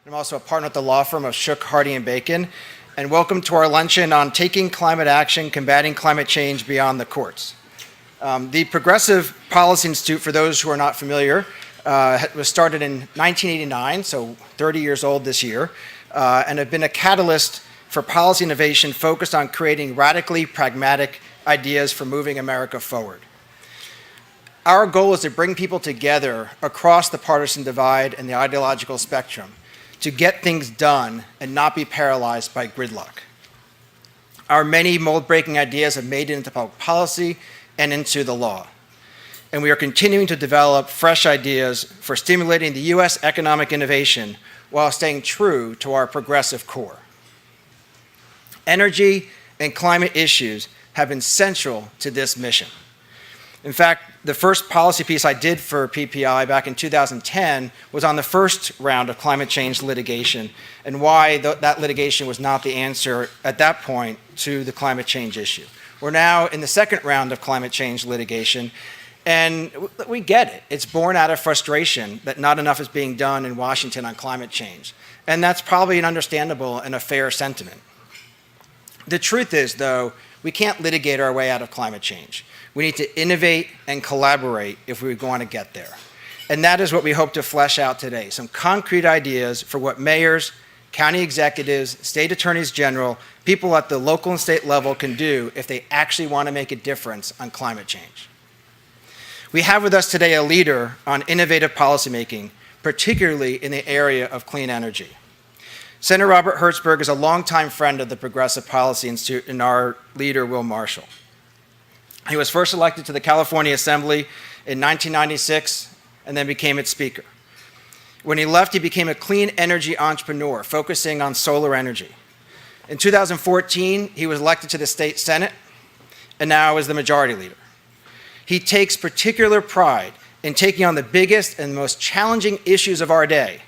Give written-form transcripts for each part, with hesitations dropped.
I'm also a partner at the law firm of Shook, Hardy, and Bacon. And welcome to our luncheon on taking climate action, combating climate change beyond the courts. The Progressive Policy Institute, for those who are not familiar, was started in 1989, so 30 years old this year, and have been a catalyst for policy innovation focused on creating radically pragmatic ideas for moving America forward. Our goal is to bring people together across the partisan divide and the ideological spectrum to get things done and not be paralyzed by gridlock. Our many mold-breaking ideas have made it into public policy and into the law. And we are continuing to develop fresh ideas for stimulating the US economic innovation while staying true to our progressive core. Energy and climate issues have been central to this mission. In fact, the first policy piece I did for PPI back in 2010 was on the first round of climate change litigation and why that litigation was not the answer at that point to the climate change issue. We're now in the second round of climate change litigation, and we get it. It's born out of frustration that not enough is being done in Washington on climate change. And that's probably an understandable and a fair sentiment. The truth is, though, we can't litigate our way out of climate change. We need to innovate and collaborate if we want to get there. And that is what we hope to flesh out today, some concrete ideas for what mayors, county executives, state attorneys general, people at the local and state level can do if they actually want to make a difference on climate change. We have with us today a leader on innovative policymaking, particularly in the area of clean energy. Senator Robert Hertzberg is a longtime friend of the Progressive Policy Institute and our leader, Will Marshall. He was first elected to the California Assembly in 1996 and then became its speaker. When he left, he became a clean energy entrepreneur, focusing on solar energy. In 2014, he was elected to the state Senate and now is the majority leader. He takes particular pride in taking on the biggest and most challenging issues of our day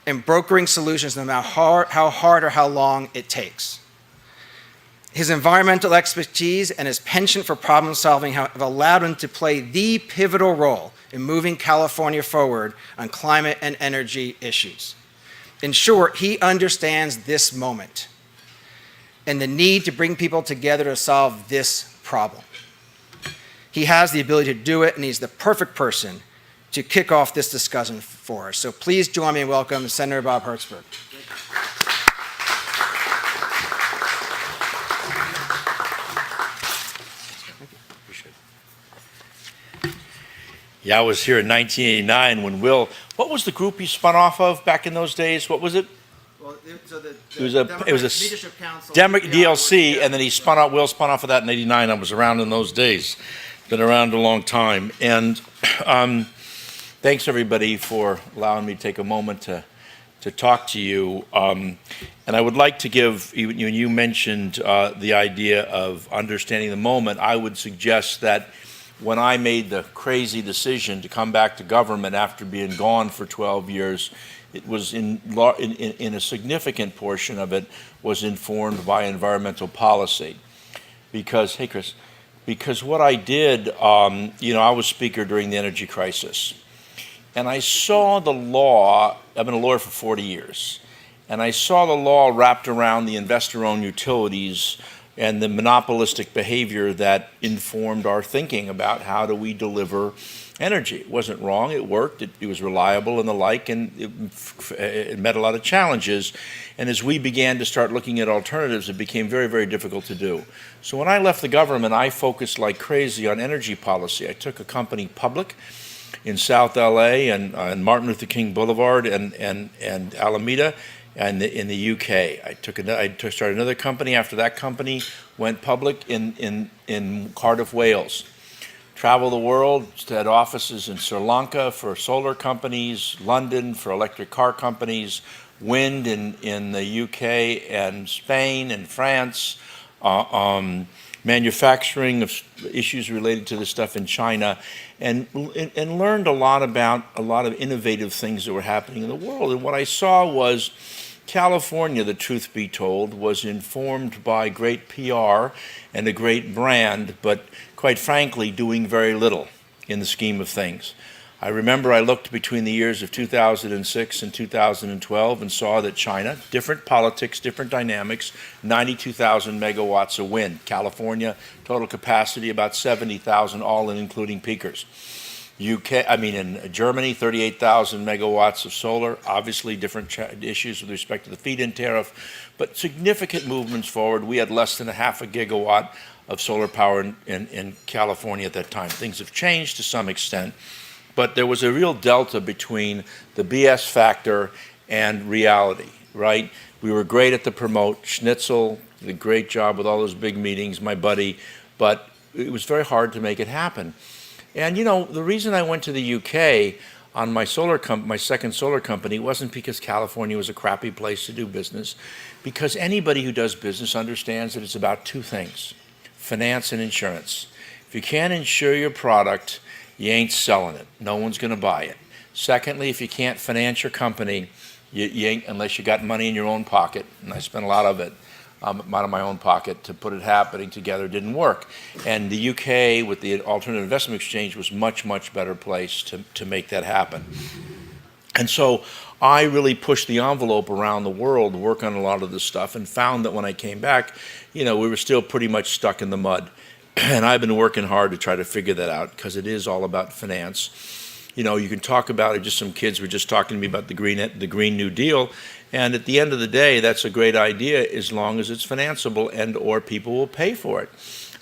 and brokering solutions no matter how hard or how long it takes. His environmental expertise and his penchant for problem solving have allowed him to play the pivotal role in moving California forward on climate and energy issues. In short, he understands this moment and the need to bring people together to solve this problem. He has the ability to do it, and he's the perfect person to kick off this discussion for us. So please join me in welcoming Senator Bob Hertzberg. Yeah, I was here in 1989 when Will, what was the group he spun off of back in those days? What was it? Well, so It was a Leadership Council, DLC, and then Will spun off of that in 89. I was around in those days. Been around a long time. And thanks everybody for allowing me to take a moment to talk to you. And I would like to give, you mentioned the idea of understanding the moment. I would suggest that when I made the crazy decision to come back to government after being gone for 12 years, it was in a significant portion of it was informed by environmental policy. Because, hey Chris, because what I did, I was speaker during the energy crisis. And I saw the law, I've been a lawyer for 40 years, and I saw the law wrapped around the investor-owned utilities and the monopolistic behavior that informed our thinking about how do we deliver energy. It wasn't wrong, it worked, it was reliable and the like, and it met a lot of challenges. And as we began to start looking at alternatives, it became very, very difficult to do. So when I left the government, I focused like crazy on energy policy. I took a company public in South LA and Martin Luther King Boulevard and Alameda, and in the UK. I started another company after that company went public in Cardiff, Wales. Traveled the world, had offices in Sri Lanka for solar companies, London for electric car companies, wind in the UK and Spain and France, manufacturing of issues related to this stuff in China, and learned a lot about a lot of innovative things that were happening in the world. And what I saw was California, the truth be told, was informed by great PR and a great brand, but quite frankly, doing very little in the scheme of things. I remember I looked between the years of 2006 and 2012 and saw that China, different politics, different dynamics, 92,000 megawatts of wind. California, total capacity about 70,000, all in, including peakers. In Germany, 38,000 megawatts of solar. Obviously, different issues with respect to the feed-in tariff, but significant movements forward. We had less than a half a gigawatt of solar power in California at that time. Things have changed to some extent, but there was a real delta between the BS factor and reality, right? We were great at the promote. Schnitzel did a great job with all those big meetings, my buddy, but it was very hard to make it happen. And the reason I went to the UK on my second solar company wasn't because California was a crappy place to do business, because anybody who does business understands that it's about two things: finance and insurance. If you can't insure your product, you ain't selling it. No one's going to buy it. Secondly, if you can't finance your company, you ain't, unless you got money in your own pocket, and I spent a lot of it out of my own pocket to put it happening together, didn't work. And the UK with the Alternative Investment Exchange was much, much better place to make that happen. And so I really pushed the envelope around the world to work on a lot of this stuff, and found that when I came back, we were still pretty much stuck in the mud. And I've been working hard to try to figure that out, because it is all about finance. You can talk about it. Just some kids were just talking to me about the Green New Deal. And at the end of the day, that's a great idea as long as it's financeable and or people will pay for it.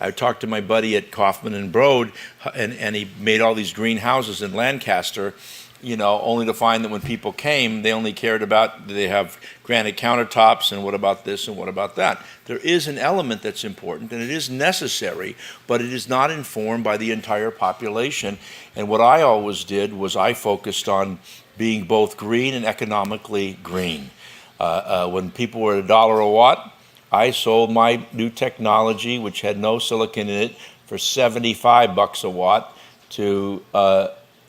I talked to my buddy at Kaufman and Broad, and he made all these greenhouses in Lancaster, only to find that when people came, they only cared about, do they have granite countertops, and what about this and what about that? There is an element that's important, and it is necessary, but it is not informed by the entire population. And what I always did was I focused on being both green and economically green. When people were at $1 a watt, I sold my new technology, which had no silicon in it, for $75 a watt to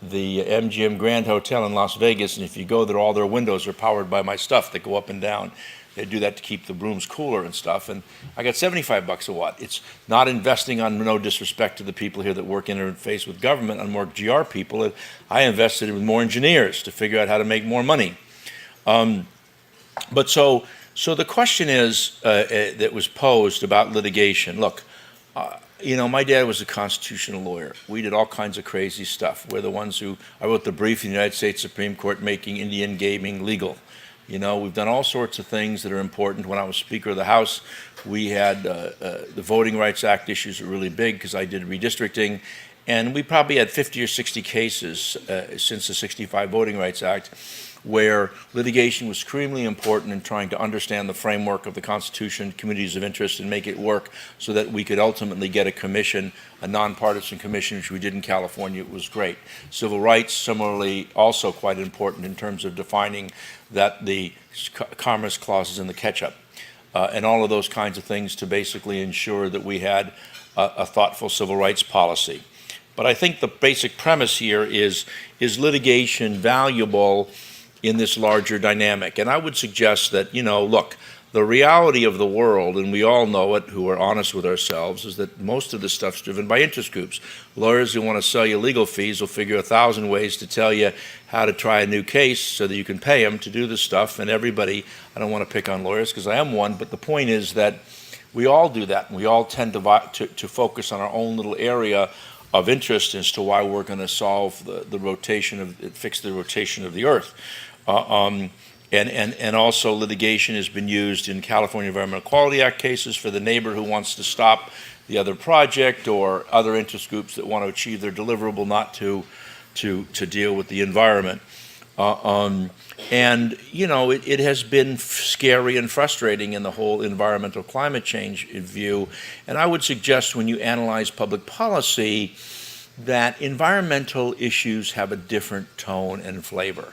the MGM Grand Hotel in Las Vegas. And if you go there, all their windows are powered by my stuff that go up and down. They do that to keep the rooms cooler and stuff. And I got $75 a watt. It's not investing, on no disrespect to the people here that work interface with government, on more GR people. I invested in more engineers to figure out how to make more money. But so the question is that was posed about litigation. Look, my dad was a constitutional lawyer. We did all kinds of crazy stuff. We're the ones I wrote the brief in the United States Supreme Court making Indian gaming legal. We've done all sorts of things that are important. When I was Speaker of the House, we had the Voting Rights Act issues were really big, because I did redistricting. And we probably had 50 or 60 cases since the 65 Voting Rights Act, where litigation was extremely important in trying to understand the framework of the Constitution, communities of interest, and make it work so that we could ultimately get a commission, a nonpartisan commission, which we did in California. It was great. Civil rights, similarly, also quite important in terms of defining that the commerce clauses in the catch-up, and all of those kinds of things to basically ensure that we had a thoughtful civil rights policy. But I think the basic premise here is litigation valuable in this larger dynamic? And I would suggest that, look, the reality of the world, and we all know it who are honest with ourselves, is that most of this stuff's driven by interest groups. Lawyers who want to sell you legal fees will figure 1,000 ways to tell you how to try a new case so that you can pay them to do this stuff. And everybody, I don't want to pick on lawyers because I am one, but the point is that we all do that. And we all tend to focus on our own little area of interest as to why we're going to solve fix the rotation of the earth. And also litigation has been used in California Environmental Quality Act cases for the neighbor who wants to stop the other project, or other interest groups that want to achieve their deliverable not to deal with the environment. And it has been scary and frustrating in the whole environmental climate change view. And I would suggest, when you analyze public policy, that environmental issues have a different tone and flavor.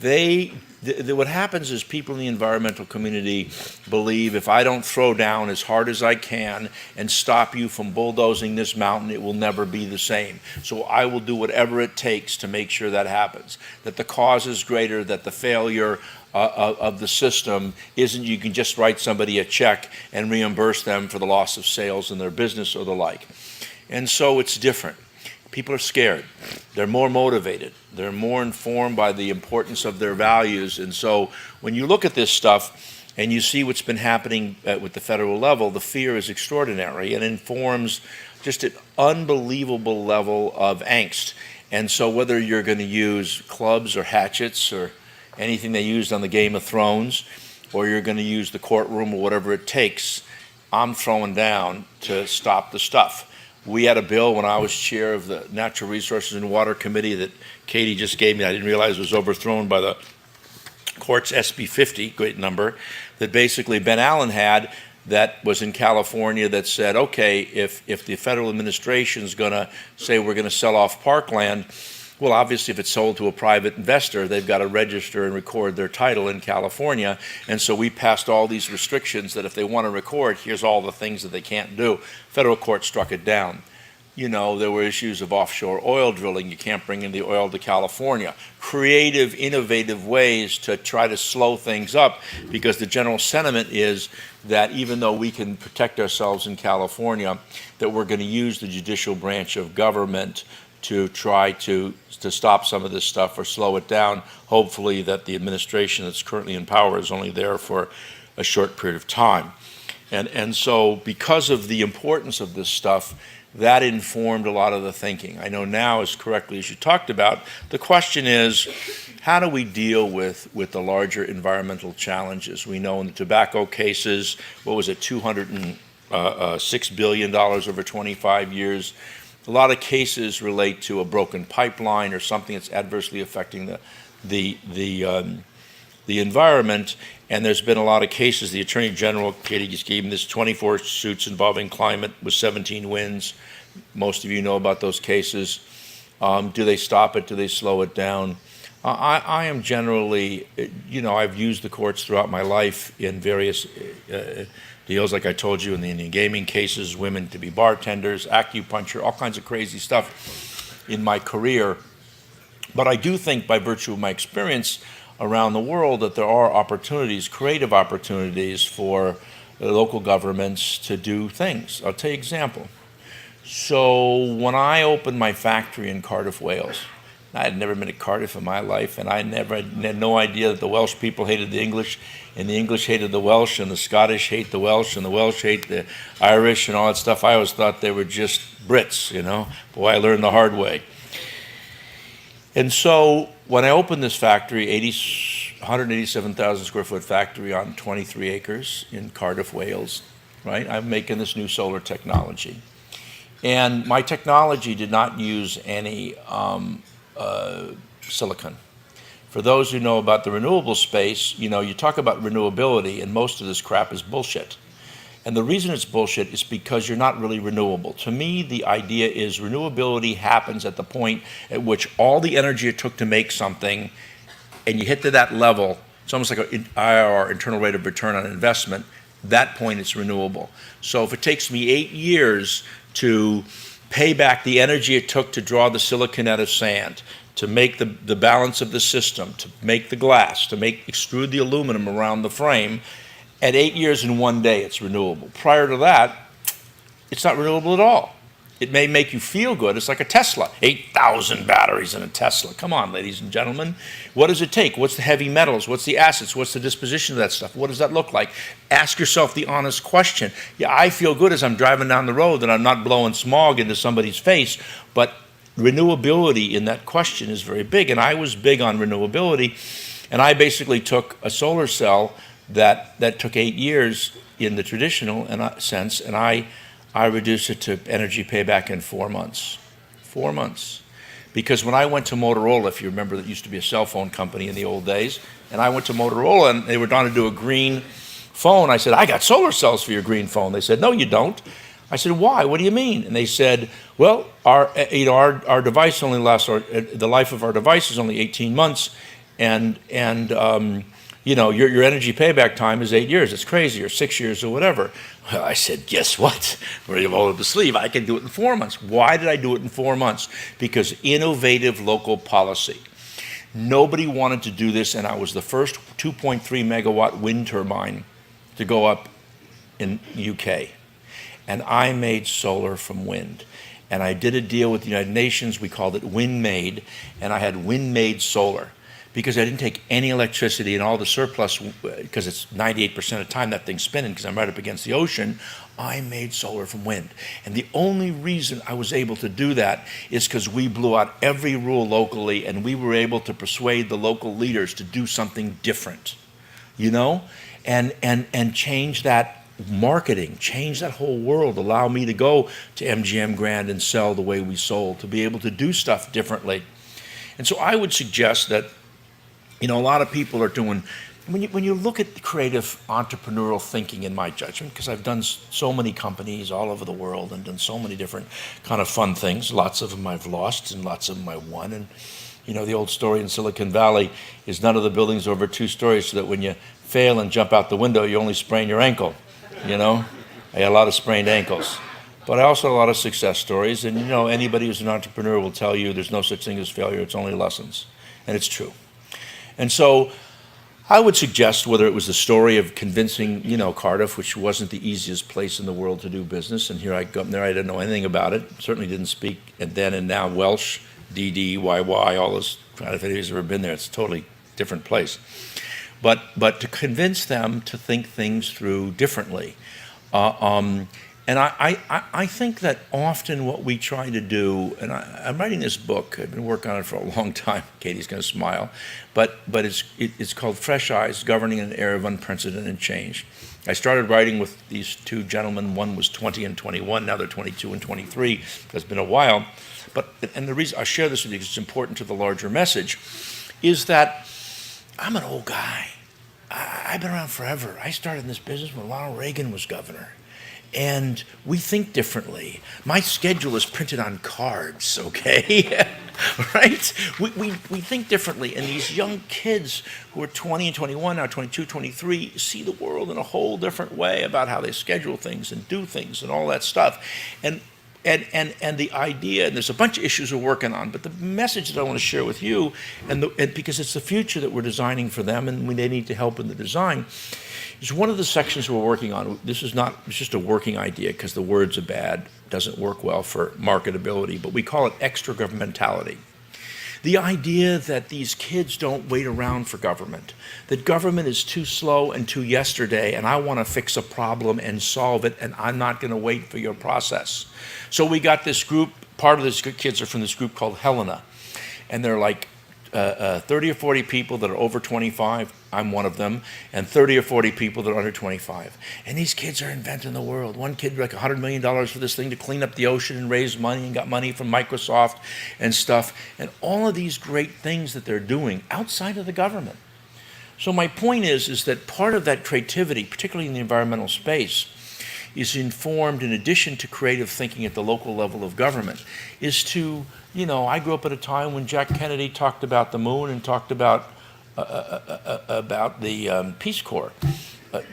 What happens is people in the environmental community believe, if I don't throw down as hard as I can and stop you from bulldozing this mountain, it will never be the same. So I will do whatever it takes to make sure that happens. That the cause is greater, that the failure of the system isn't you can just write somebody a check and reimburse them for the loss of sales in their business or the like. And so it's different. people are scared. They're more motivated. They're more informed by the importance of their values. And so when you look at this stuff and you see what's been happening with the federal level, the fear is extraordinary and informs just an unbelievable level of angst. And so whether you're going to use clubs or hatchets or anything they used on the Game of Thrones, or you're going to use the courtroom or whatever it takes, I'm throwing down to stop the stuff. We had a bill when I was chair of the Natural Resources and Water Committee that Katie just gave me. I didn't realize it was overthrown by the court's SB 50, great number, that basically Ben Allen had, that was in California, that said, okay, if the federal administration is going to say we're going to sell off parkland, well, obviously, if it's sold to a private investor, they've got to register and record their title in California. And so we passed all these restrictions that if they want to record, here's all the things that they can't do. Federal court struck it down. You know, there were issues of offshore oil drilling. You can't bring in the oil to California. Creative, innovative ways to try to slow things up, because the general sentiment is that even though we can protect ourselves in California, that we're going to use the judicial branch of government to try to stop some of this stuff or slow it down. Hopefully that the administration that's currently in power is only there for a short period of time. And so because of the importance of this stuff, that informed a lot of the thinking. I know now, as correctly as you talked about, the question is, how do we deal with the larger environmental challenges? We know in the tobacco cases, what was it, $206 billion over 25 years. A lot of cases relate to a broken pipeline or something that's adversely affecting the environment. And there's been a lot of cases. The Attorney General, Katie, just gave me this 24 suits involving climate with 17 wins. Most of you know about those cases. Do they stop it? Do they slow it down? I am generally, I've used the courts throughout my life in various deals, like I told you, in the Indian gaming cases, women to be bartenders, acupuncture, all kinds of crazy stuff in my career. But I do think, by virtue of my experience around the world, that there are opportunities, creative opportunities for local governments to do things. I'll tell you an example. So when I opened my factory in Cardiff, Wales, I had never been to Cardiff in my life, and I had no idea that the Welsh people hated the English, and the English hated the Welsh, and the Scottish hate the Welsh, and the Welsh hate the Irish, and all that stuff. I always thought they were just Brits, Boy, I learned the hard way. And so when I opened this factory, 187,000 square foot factory on 23 acres in Cardiff, Wales, right? I'm making this new solar technology. And my technology did not use any silicon. For those who know about the renewable space, you talk about renewability, and most of this crap is bullshit. And the reason it's bullshit is because you're not really renewable. To me, the idea is renewability happens at the point at which all the energy it took to make something, and you hit to that level, it's almost like an IRR, internal rate of return on investment, that point it's renewable. So if it takes me 8 years to pay back the energy it took to draw the silicon out of sand, to make the balance of the system, to make the glass, to extrude the aluminum around the frame, at 8 years and 1 day, it's renewable. Prior to that, it's not renewable at all. It may make you feel good. It's like a Tesla. 8,000 batteries in a Tesla. Come on, ladies and gentlemen. What does it take? What's the heavy metals? What's the acids? What's the disposition of that stuff? What does that look like? Ask yourself the honest question. Yeah, I feel good as I'm driving down the road that I'm not blowing smog into somebody's face, but renewability in that question is very big. And I was big on renewability, and I basically took a solar cell that took 8 years in the traditional sense, and I reduced it to energy payback in 4 months. 4 months. Because when I went to Motorola, if you remember, that used to be a cell phone company in the old days, and I went to Motorola and they were trying to do a green phone. I said, I got solar cells for your green phone. They said, no, you don't. I said, why? What do you mean? And they said, well, our device only lasts, the life of our device is only 18 months, and your energy payback time is 8 years. It's crazy, or 6 years, or whatever. Well, I said, guess what? We're roll up the sleeve. I can do it in 4 months. Why did I do it in 4 months? Because innovative local policy. Nobody wanted to do this, and I was the first 2.3 megawatt wind turbine to go up in UK. And I made solar from wind. And I did a deal with the United Nations. We called it wind-made, and I had wind-made solar because I didn't take any electricity, and all the surplus, because it's 98% of the time that thing's spinning because I'm right up against the ocean, I made solar from wind. And the only reason I was able to do that is because we blew out every rule locally, and we were able to persuade the local leaders to do something different, you know, and change that marketing, change that whole world, allow me to go to MGM Grand and sell the way we sold, to be able to do stuff differently. And so I would suggest that, you know, a lot of people are doing, when you look at creative entrepreneurial thinking, in my judgment, because I've done so many companies all over the world and done so many different kind of fun things, lots of them I've lost and lots of them I won. And, you know, the old story in Silicon Valley is none of the buildings over 2 stories, so that when you fail and jump out the window, you only sprain your ankle, you know? I had a lot of sprained ankles. But I also had a lot of success stories, and, you know, anybody who's an entrepreneur will tell you there's no such thing as failure, it's only lessons. And it's true. And so I would suggest, whether it was the story of convincing, you know, Cardiff, which wasn't the easiest place in the world to do business, and here I come there, I didn't know anything about it, certainly didn't speak, and then and now Welsh, DDYY, all this, if anybody's ever been there, it's a totally different place. But to convince them to think things through differently. And I think that often what we try to do, and I'm writing this book, I've been working on it for a long time, Katie's going to smile, but it's called Fresh Eyes, Governing in an Era of Unprecedented Change. I started writing with these 2 gentlemen, one was 20 and 21, now they're 22 and 23, it's been a while. And the reason I share this with you, because it's important to the larger message, is that I'm an old guy. I've been around forever. I started in this business when Ronald Reagan was governor. And we think differently. My schedule is printed on cards, okay? Right? We think differently. And these young kids who are 20 and 21, now 22, 23, see the world in a whole different way about how they schedule things and do things and all that stuff. And the idea, and there's a bunch of issues we're working on, but the message that I want to share with you, and because it's the future that we're designing for them, and they need to help in the design, is one of the sections we're working on. This is not, it's just a working idea because the words are bad, doesn't work well for marketability, but we call it extra governmentality. The idea that these kids don't wait around for government, that government is too slow and too yesterday, and I want to fix a problem and solve it, and I'm not going to wait for your process. So we got this group, part of these kids are from this group called Helena, and they're like 30 or 40 people that are over 25, I'm one of them, and 30 or 40 people that are under 25. And these kids are inventing the world. One kid like $100 million for this thing to clean up the ocean and raise money, and got money from Microsoft and stuff. And all of these great things that they're doing outside of the government. So my point is that part of that creativity, particularly in the environmental space, is informed, in addition to creative thinking at the local level of government, is to, you know, I grew up at a time when Jack Kennedy talked about the moon and talked about the Peace Corps.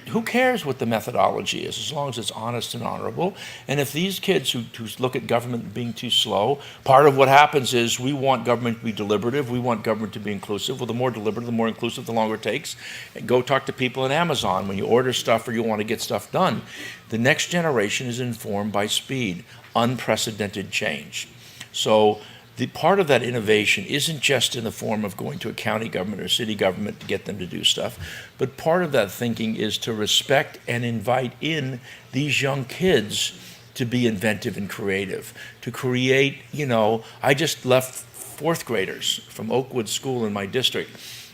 Who cares what the methodology is, as long as it's honest and honorable? And if these kids who look at government being too slow, part of what happens is we want government to be deliberative, we want government to be inclusive. Well, the more deliberative, the more inclusive, the longer it takes. And go talk to people at Amazon when you order stuff or you want to get stuff done. The next generation is informed by speed, unprecedented change. So the part of that innovation isn't just in the form of going to a county government or city government to get them to do stuff, but part of that thinking is to respect and invite in these young kids to be inventive and creative, to create, you know, I just left 4th graders from Oakwood School in my district,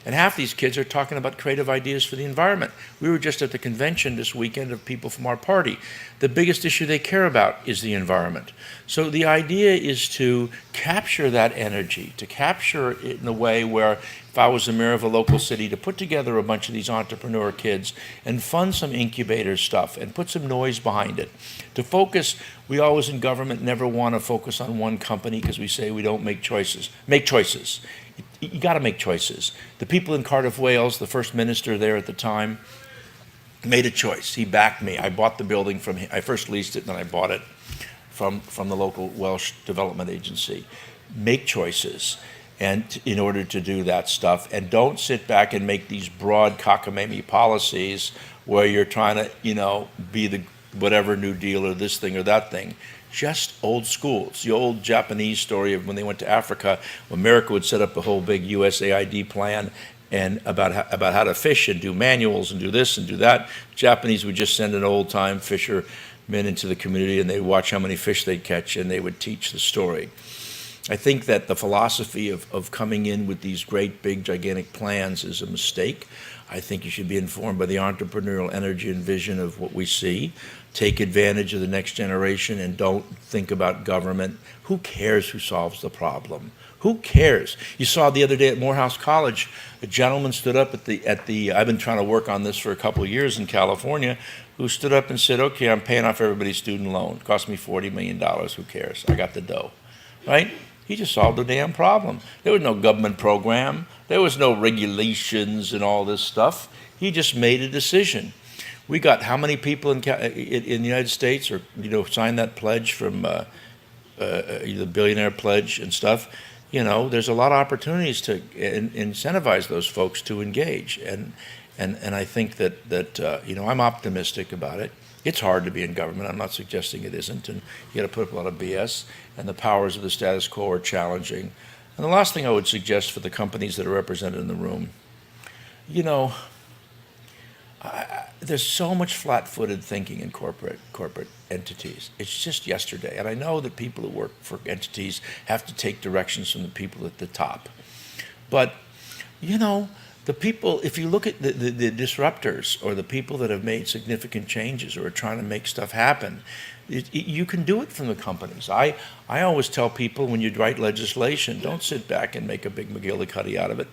and half these kids are talking about creative ideas for the environment. We were just at the convention this weekend of people from our party. The biggest issue they care about is the environment. So the idea is to capture that energy, to capture it in a way where, if I was the mayor of a local city, to put together a bunch of these entrepreneur kids and fund some incubator stuff and put some noise behind it. To focus, we always in government never want to focus on one company because we say we don't make choices. Make choices. You got to make choices. The people in Cardiff, Wales, the first minister there at the time, made a choice. He backed me. I bought the building from him. I first leased it, and then I bought it from the local Welsh development agency. Make choices, and in order to do that stuff, and don't sit back and make these broad cockamamie policies where you're trying to, you know, be the whatever New Deal or this thing or that thing. just old school. It's the old Japanese story of when they went to Africa, America would set up a whole big USAID plan and about how to fish and do manuals and do this and do that. Japanese would just send an old-time fishermen into the community, and they'd watch how many fish they'd catch, and they would teach the story. I think that the philosophy of coming in with these great, big, gigantic plans is a mistake. I think you should be informed by the entrepreneurial energy and vision of what we see. Take advantage of the next generation and don't think about government. Who cares who solves the problem? Who cares? You saw the other day at Morehouse College, a gentleman stood up at the I've been trying to work on this for a couple of years in California, who stood up and said, okay, I'm paying off everybody's student loan. It cost me $40 million. Who cares? I got the dough, right? He just solved a damn problem. There was no government program. There was no regulations and all this stuff. He just made a decision. We got how many people in the United States or signed that pledge from the billionaire pledge and stuff? There's a lot of opportunities to incentivize those folks to engage, and I think that I'm optimistic about it. It's hard to be in government. I'm not suggesting it isn't, and you got to put up a lot of BS, and the powers of the status quo are challenging. And the last thing I would suggest for the companies that are represented in the room, there's so much flat-footed thinking in corporate entities. It's just yesterday, and I know that people who work for entities have to take directions from the people at the top, but the people, if you look at the disruptors or the people that have made significant changes or are trying to make stuff happen, you can do it from the companies. I always tell people when you write legislation, don't sit back and make a big McGillicuddy out of it.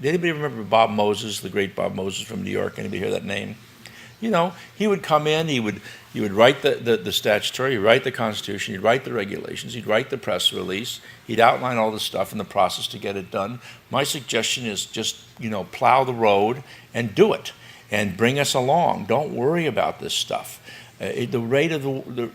Anybody remember Bob Moses, the great Bob Moses from New York? Anybody hear that name? He would come in, he would write the statutory, he'd write the Constitution, he'd write the regulations, he'd write the press release, he'd outline all the stuff in the process to get it done. My suggestion is just, plow the road and do it and bring us along. Don't worry about this stuff. The rate of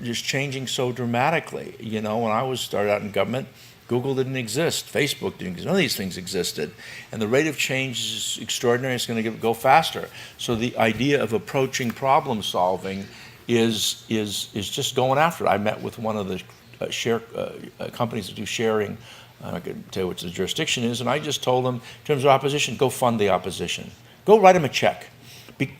is changing so dramatically. When I started out in government, Google didn't exist, Facebook didn't exist, none of these things existed. And the rate of change is extraordinary, it's going to go faster. So the idea of approaching problem solving is just going after it. I met with one of the companies that do sharing, I can tell you what the jurisdiction is, and I just told them, in terms of opposition, go fund the opposition. Go write them a check.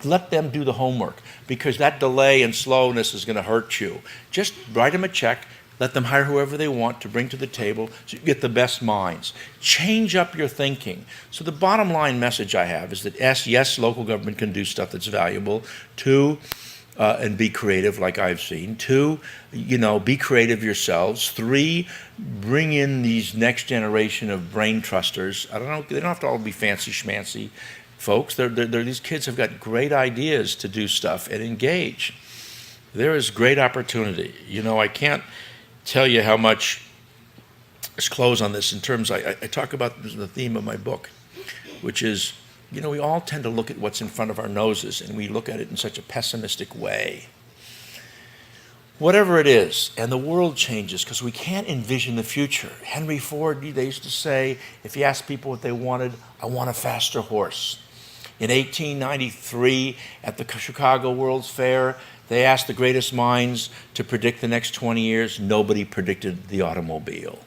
Let them do the homework, because that delay and slowness is going to hurt you. Just write them a check. Let them hire whoever they want to bring to the table so you get the best minds. Change up your thinking. So the bottom line message I have is that yes, local government can do stuff that's valuable. 2, and be creative like I've seen. 2, be creative yourselves. 3, bring in these next generation of brain trusters. I don't know, they don't have to all be fancy schmancy folks. These kids have got great ideas to do stuff and engage. There is great opportunity. I can't tell you how much, let's close on this in terms, I talk about the theme of my book, which is, we all tend to look at what's in front of our noses, and we look at it in such a pessimistic way. Whatever it is, and the world changes because we can't envision the future. Henry Ford, they used to say, if you ask people what they wanted, I want a faster horse. In 1893, at the Chicago World's Fair, they asked the greatest minds to predict the next 20 years. Nobody predicted the automobile.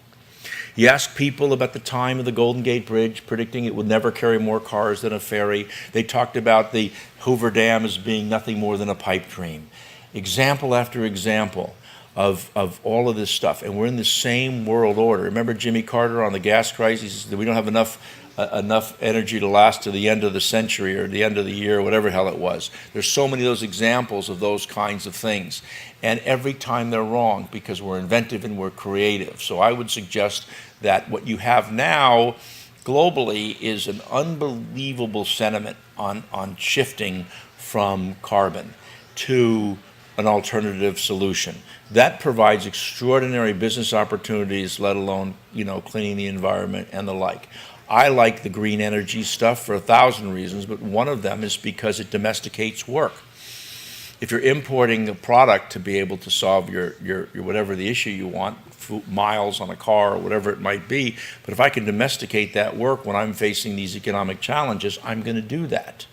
You ask people about the time of the Golden Gate Bridge, predicting it would never carry more cars than a ferry. They talked about the Hoover Dam as being nothing more than a pipe dream. Example after example of all of this stuff. And we're in the same world order. Remember Jimmy Carter on the gas crisis? He said, we don't have enough energy to last to the end of the century or the end of the year, or whatever hell it was. There's so many of those examples of those kinds of things. And every time they're wrong because we're inventive and we're creative. So I would suggest that what you have now globally is an unbelievable sentiment on shifting from carbon to an alternative solution. That provides extraordinary business opportunities, let alone, cleaning the environment and the like. I like the green energy stuff for 1,000 reasons, but one of them is because it domesticates work. If you're importing a product to be able to solve your whatever the issue you want, miles on a car or whatever it might be, but if I can domesticate that work when I'm facing these economic challenges, I'm going to do that.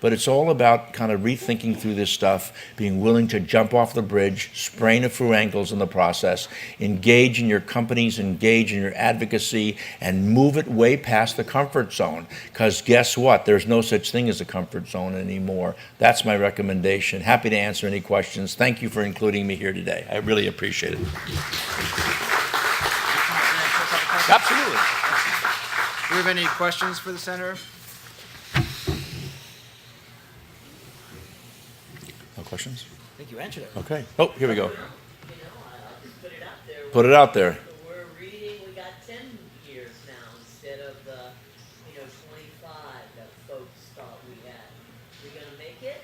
But it's all about kind of rethinking through this stuff, being willing to jump off the bridge, sprain a few ankles in the process, engage in your companies, engage in your advocacy, and move it way past the comfort zone. Because guess what? There's no such thing as a comfort zone anymore. That's my recommendation. Happy to answer any questions. Thank you for including me here today. I really appreciate it. Absolutely. Do we have any questions for the senator? No questions? I think you answered it. Okay. Oh, here we go. You know, I'll just put it out there. Put it out there. We're reading, we got 10 years now instead of the, 25 that folks thought we had. We gonna make it?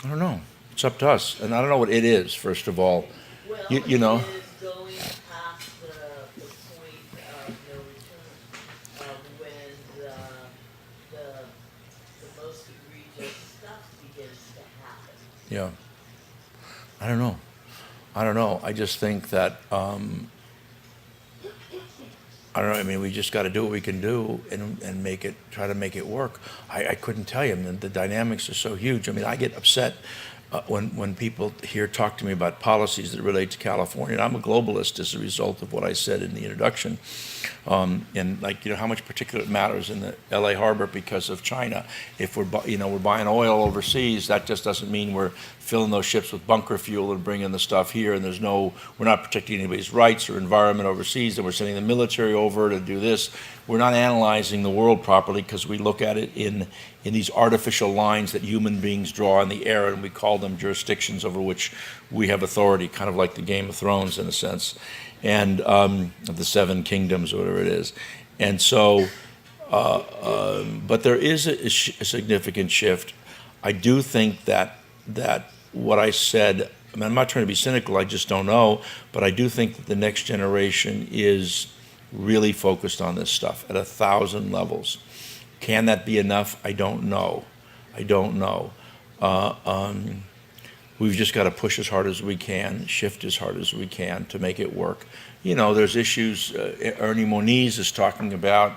I don't know. It's up to us. And I don't know what it is, first of all. Well, You know. it is going past the point of no return, when the most egregious stuff begins to happen. Yeah. I don't know. I just think that, I don't know. I mean, we just got to do what we can do and try to make it work. I couldn't tell you. I mean, the dynamics are so huge. I mean, I get upset when people here talk to me about policies that relate to California. And I'm a globalist as a result of what I said in the introduction. And how much particulate matters in the LA harbor because of China. If we're buying oil overseas, that just doesn't mean we're filling those ships with bunker fuel and bringing the stuff here. And we're not protecting anybody's rights or environment overseas. And we're sending the military over to do this. We're not analyzing the world properly because we look at it in these artificial lines that human beings draw in the air, and we call them jurisdictions over which we have authority, kind of like the Game of Thrones in a sense, and the Seven Kingdoms or whatever it is. And so, but there is a significant shift. I do think that what I said, I mean, I'm not trying to be cynical, I just don't know, but I do think that the next generation is really focused on this stuff at 1,000 levels. Can that be enough? I don't know. We've just got to push as hard as we can, shift as hard as we can to make it work. There's issues. Ernie Moniz is talking about,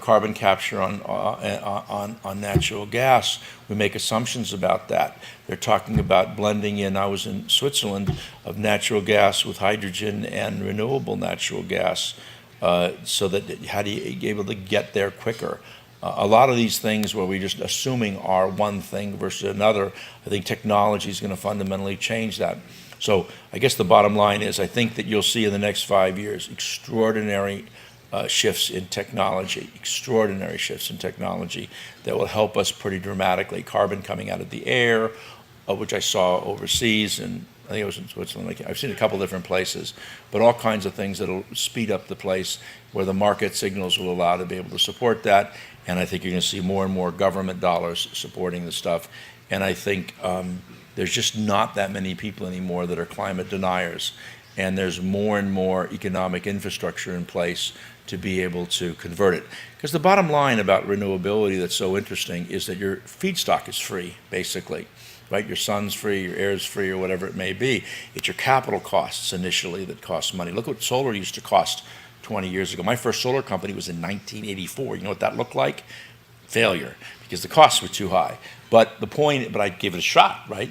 carbon capture on natural gas. We make assumptions about that. They're talking about blending in. I was in Switzerland of natural gas with hydrogen and renewable natural gas, so that how do you be able to get there quicker? A lot of these things where we're just assuming are one thing versus another, I think technology is going to fundamentally change that. So I guess the bottom line is I think that you'll see in the next 5 years extraordinary shifts in technology that will help us pretty dramatically. Carbon coming out of the air, which I saw overseas, and I think it was in Switzerland. I've seen a couple different places, but all kinds of things that'll speed up the place where the market signals will allow to be able to support that. And I think you're going to see more and more government dollars supporting the stuff. And I think there's just not that many people anymore that are climate deniers. And there's more and more economic infrastructure in place to be able to convert it. Because the bottom line about renewability that's so interesting is that your feedstock is free, basically. Right? Your sun's free, your air's free, or whatever it may be. It's your capital costs initially that cost money. Look what solar used to cost 20 years ago. My first solar company was in 1984. You know what that looked like? Failure, because the costs were too high. But I gave it a shot, right?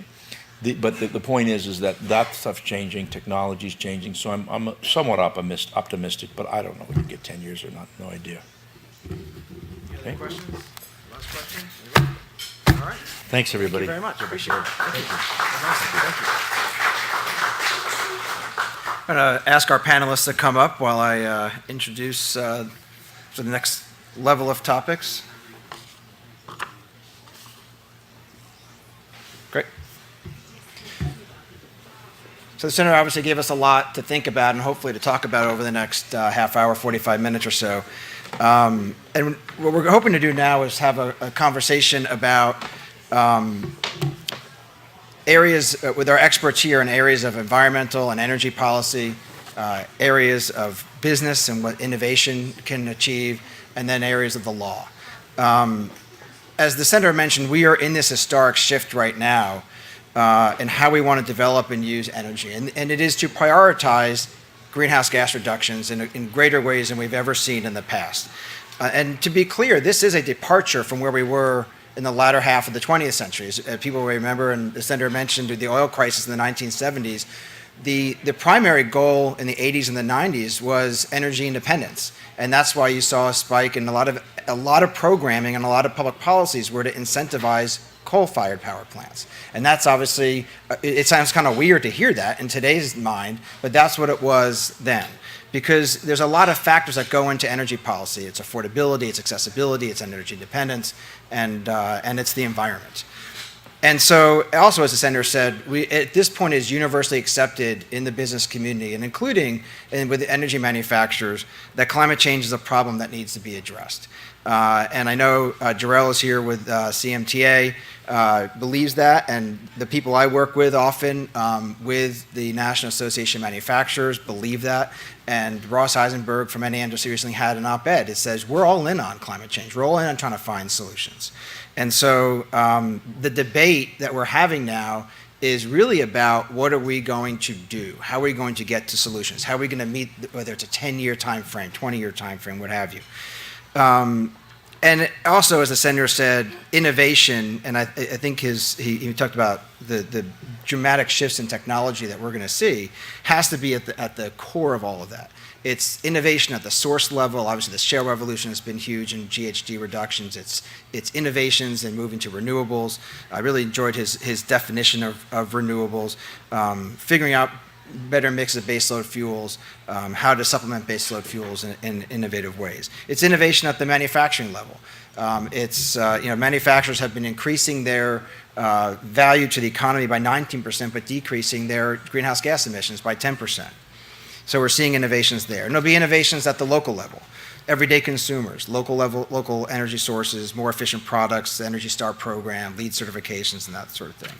The point is that stuff's changing, technology's changing. So I'm somewhat optimistic, but I don't know if we can get 10 years or not. No idea. Any other questions? Last question? Anybody? All right. Thanks, everybody. Thank you very much. Appreciate it. Thank you. I'm going to ask our panelists to come up while I introduce the next level of topics. Great. So the Senator obviously gave us a lot to think about and hopefully to talk about over the next half hour, 45 minutes or so. And what we're hoping to do now is have a conversation about areas with our experts here in areas of environmental and energy policy, areas of business and what innovation can achieve, and then areas of the law. As the Senator mentioned, we are in this historic shift right now in how we want to develop and use energy. And it is to prioritize greenhouse gas reductions in greater ways than we've ever seen in the past. And to be clear, this is a departure from where we were in the latter half of the 20th century. As people remember, and the senator mentioned the oil crisis in the 1970s, the primary goal in the 80s and the 90s was energy independence. And that's why you saw a spike in a lot of programming and a lot of public policies were to incentivize coal-fired power plants. And that's obviously, it sounds kind of weird to hear that in today's mind, but that's what it was then. Because there's a lot of factors that go into energy policy. It's affordability, it's accessibility, it's energy independence, and it's the environment. And so, also, as the senator said, at this point it is universally accepted in the business community, and including with the energy manufacturers, that climate change is a problem that needs to be addressed. And I know Jarrell is here with CMTA, believes that, and the people I work with often with the National Association of Manufacturers believe that. And Ross Eisenberg from NANDRC recently had an op-ed. It says, we're all in on climate change. We're all in on trying to find solutions. And so the debate that we're having now is really about what are we going to do? How are we going to get to solutions? How are we going to meet, whether it's a 10-year time frame, 20-year time frame, what have you. And also, as the senator said, innovation, and I think he talked about the dramatic shifts in technology that we're going to see, has to be at the core of all of that. It's innovation at the source level. Obviously, the shale revolution has been huge in GHG reductions. It's innovations and moving to renewables. I really enjoyed his definition of renewables, figuring out better mix of baseload fuels, how to supplement baseload fuels in innovative ways. It's innovation at the manufacturing level. Manufacturers have been increasing their value to the economy by 19%, but decreasing their greenhouse gas emissions by 10%. So we're seeing innovations there. And there'll be innovations at the local level. Everyday consumers, local energy sources, more efficient products, the Energy Star program, LEED certifications, and that sort of thing.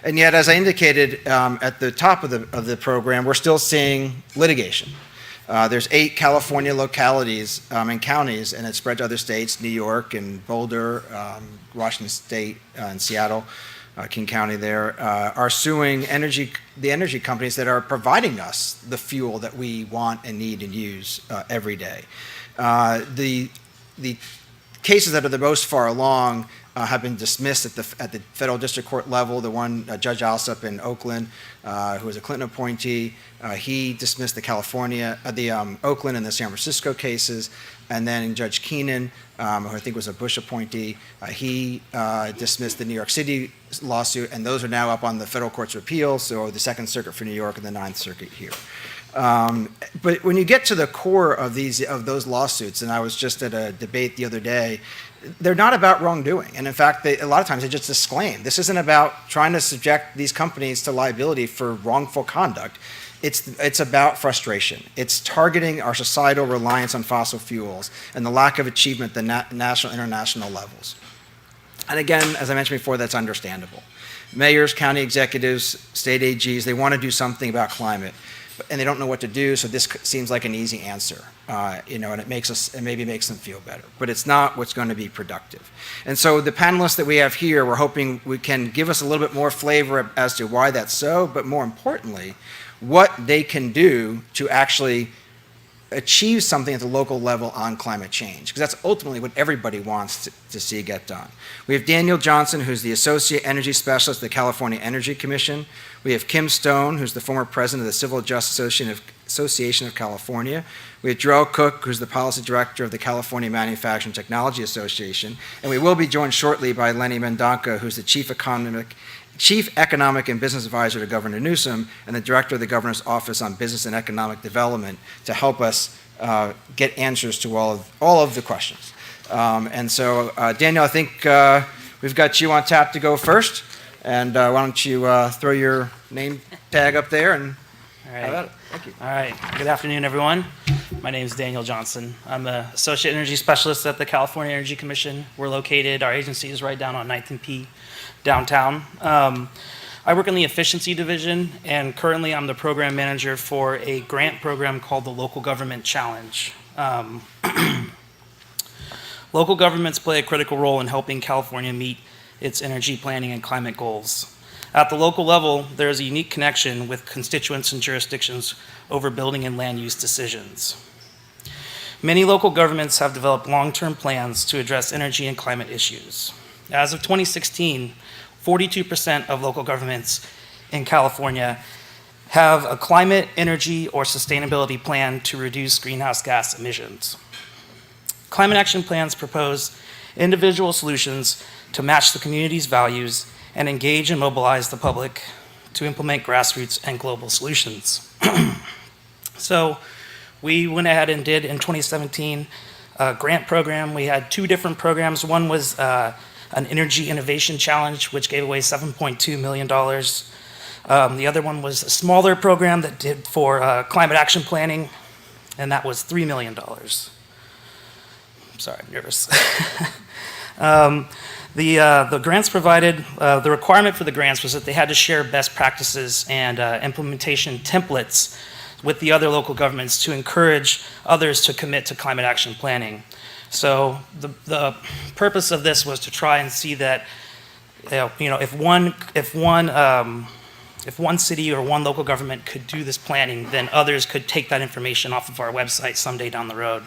And yet, as I indicated at the top of the program, we're still seeing litigation. There's 8 California localities and counties, and it's spread to other states, New York and Boulder, Washington State, and Seattle, King County there, are suing the energy companies that are providing us the fuel that we want and need and use every day. The cases that are the most far along have been dismissed at the federal district court level. The one, Judge Alsup in Oakland, who was a Clinton appointee, he dismissed the Oakland and the San Francisco cases. And then Judge Keenan, who I think was a Bush appointee, he dismissed the New York City lawsuit, and those are now up on the federal courts of appeals, so the Second Circuit for New York and the Ninth Circuit here. But when you get to the core of those lawsuits, and I was just at a debate the other day, they're not about wrongdoing. And in fact, a lot of times they just disclaim. This isn't about trying to subject these companies to liability for wrongful conduct. It's about frustration. It's targeting our societal reliance on fossil fuels and the lack of achievement at the national, international levels. And again, as I mentioned before, that's understandable. Mayors, county executives, state AGs, they want to do something about climate, and they don't know what to do, so this seems like an easy answer, and it maybe makes them feel better. But it's not what's going to be productive. And so the panelists that we have here, we're hoping we can give us a little bit more flavor as to why that's so, but more importantly, what they can do to actually achieve something at the local level on climate change, because that's ultimately what everybody wants to see get done. We have Daniel Johnson, who's the Associate Energy Specialist at the California Energy Commission. We have Kim Stone, who's the former president of the Civil Justice Association of California. We have Jarrell Cook, who's the Policy Director of the California Manufacturing Technology Association. And we will be joined shortly by Lenny Mendonca, who's the Chief Economic and Business Advisor to Governor Newsom and the Director of the Governor's Office on Business and Economic Development, to help us get answers to all of the questions. And so, Daniel, I think we've got you on tap to go first. And why don't you throw your name tag up there and All right. have at it. Thank you. All right. Good afternoon, everyone. My name is Daniel Johnson. I'm the Associate Energy Specialist at the California Energy Commission. Our agency is right down on 9th and P downtown. I work in the efficiency division, and currently I'm the program manager for a grant program called the Local Government Challenge. Local governments play a critical role in helping California meet its energy planning and climate goals. At the local level, there is a unique connection with constituents and jurisdictions over building and land use decisions. Many local governments have developed long-term plans to address energy and climate issues. As of 2016, 42% of local governments in California have a climate, energy, or sustainability plan to reduce greenhouse gas emissions. Climate action plans propose individual solutions to match the community's values and engage and mobilize the public to implement grassroots and global solutions. So we went ahead and did in 2017 a grant program. We had two different programs. One was an energy innovation challenge, which gave away $7.2 million. The other one was a smaller program that did for climate action planning, and that was $3 million. Sorry, I'm nervous. The grants provided, the requirement for the grants was that they had to share best practices and implementation templates with the other local governments to encourage others to commit to climate action planning. So the purpose of this was to try and see that, if one city or one local government could do this planning, then others could take that information off of our website someday down the road.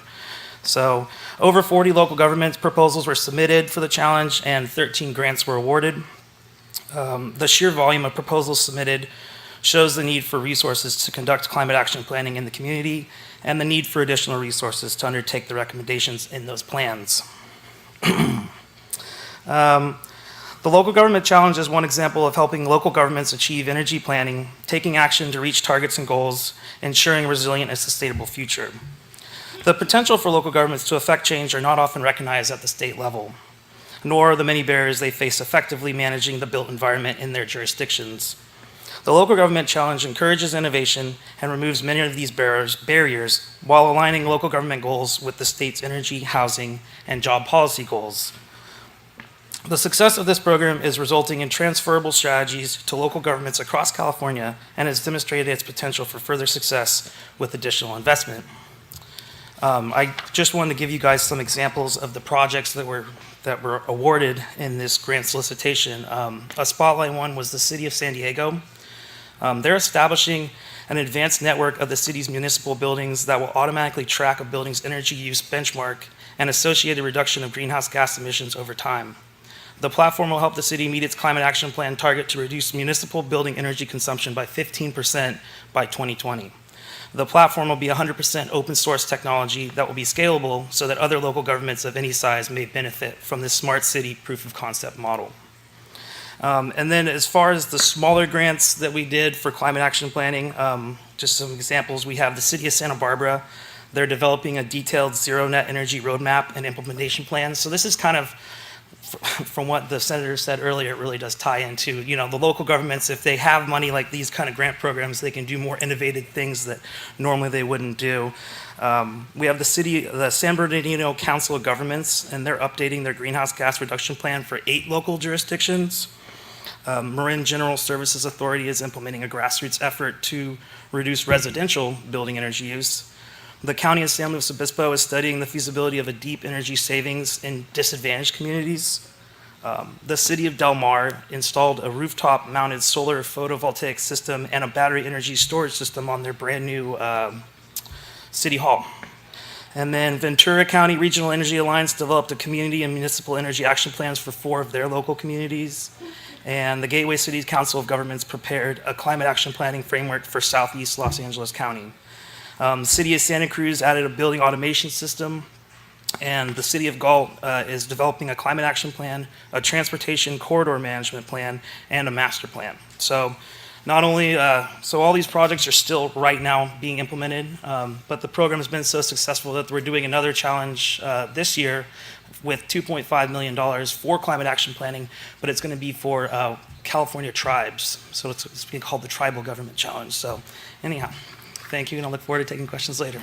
So over 40 local government proposals were submitted for the challenge and 13 grants were awarded. The sheer volume of proposals submitted shows the need for resources to conduct climate action planning in the community and the need for additional resources to undertake the recommendations in those plans. The Local Government Challenge is one example of helping local governments achieve energy planning, taking action to reach targets and goals, ensuring a resilient and sustainable future. The potential for local governments to affect change are not often recognized at the state level, nor are the many barriers they face effectively managing the built environment in their jurisdictions. The Local Government Challenge encourages innovation and removes many of these barriers while aligning local government goals with the state's energy, housing, and job policy goals. The success of this program is resulting in transferable strategies to local governments across California and has demonstrated its potential for further success with additional investment. I just wanted to give you guys some examples of the projects that were awarded in this grant solicitation. A spotlight one was the City of San Diego. They're establishing an advanced network of the city's municipal buildings that will automatically track a building's energy use benchmark and associated reduction of greenhouse gas emissions over time. The platform will help the city meet its climate action plan target to reduce municipal building energy consumption by 15% by 2020. The platform will be 100% open source technology that will be scalable so that other local governments of any size may benefit from this smart city proof of concept model. And then as far as the smaller grants that we did for climate action planning, just some examples, we have the City of Santa Barbara. They're developing a detailed zero net energy roadmap and implementation plan. So this is kind of, from what the senator said earlier, it really does tie into, the local governments, if they have money like these kind of grant programs, they can do more innovative things that normally they wouldn't do. We have the San Bernardino Council of Governments, and they're updating their greenhouse gas reduction plan for 8 local jurisdictions. Marin General Services Authority is implementing a grassroots effort to reduce residential building energy use. The County of San Luis Obispo is studying the feasibility of a deep energy savings in disadvantaged communities. The City of Del Mar installed a rooftop-mounted solar photovoltaic system and a battery energy storage system on their brand new City Hall. And then Ventura County Regional Energy Alliance developed a community and municipal energy action plans for 4 of their local communities. And the Gateway Cities Council of Governments prepared a climate action planning framework for Southeast Los Angeles County. City of Santa Cruz added a building automation system, and the City of Galt is developing a climate action plan, a transportation corridor management plan, and a master plan. So not only, so all these projects are still right now being implemented, but the program has been so successful that we're doing another challenge this year with $2.5 million for climate action planning, but it's going to be for California tribes. So it's being called the Tribal Government Challenge. So anyhow, thank you, and I look forward to taking questions later.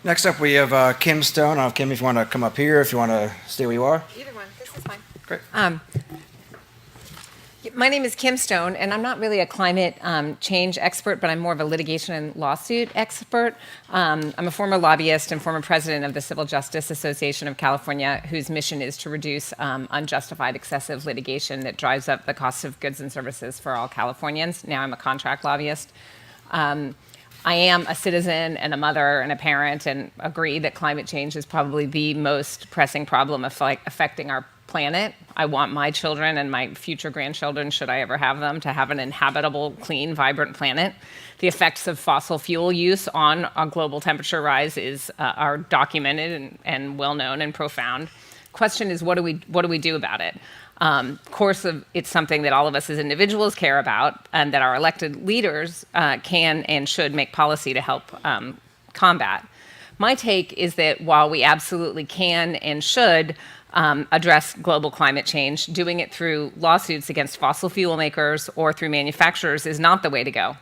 Next up, we have Kim Stone. I don't know, Kim, if you want to come up here, if you want to stay where you are. Either one. This is fine. Great. My name is Kim Stone, and I'm not really a climate change expert, but I'm more of a litigation and lawsuit expert. I'm a former lobbyist and former president of the Civil Justice Association of California, whose mission is to reduce unjustified excessive litigation that drives up the cost of goods and services for all Californians. Now I'm a contract lobbyist. I am a citizen and a mother and a parent, and agree that climate change is probably the most pressing problem affecting our planet. I want my children and my future grandchildren, should I ever have them, to have an inhabitable, clean, vibrant planet. The effects of fossil fuel use on a global temperature rise are documented and well known and profound. Question is, what do we do about it? Of course, it's something that all of us as individuals care about, and that our elected leaders can and should make policy to help combat. My take is that while we absolutely can and should address global climate change, doing it through lawsuits against fossil fuel makers or through manufacturers is not the way to go,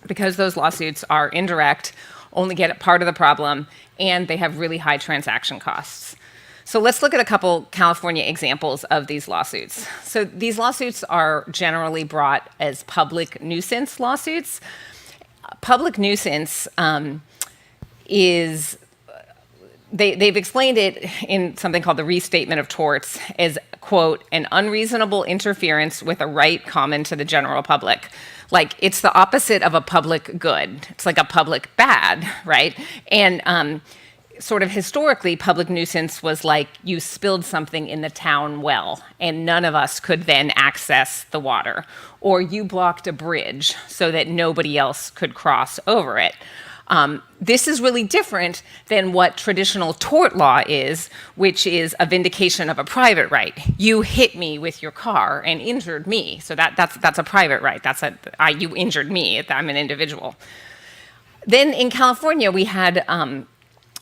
because those lawsuits are indirect, only get at part of the problem, and they have really high transaction costs. So let's look at a couple California examples of these lawsuits. So these lawsuits are generally brought as public nuisance lawsuits. Public nuisance is, they've explained it in something called the Restatement of Torts as, quote, an unreasonable interference with a right common to the general public. Like, it's the opposite of a public good. It's like a public bad, right? And sort of historically, public nuisance was like you spilled something in the town well, and none of us could then access the water. Or you blocked a bridge so that nobody else could cross over it. This is really different than what traditional tort law is, which is a vindication of a private right. You hit me with your car and injured me, so that's a private right. You injured me, I'm an individual. Then in California, we had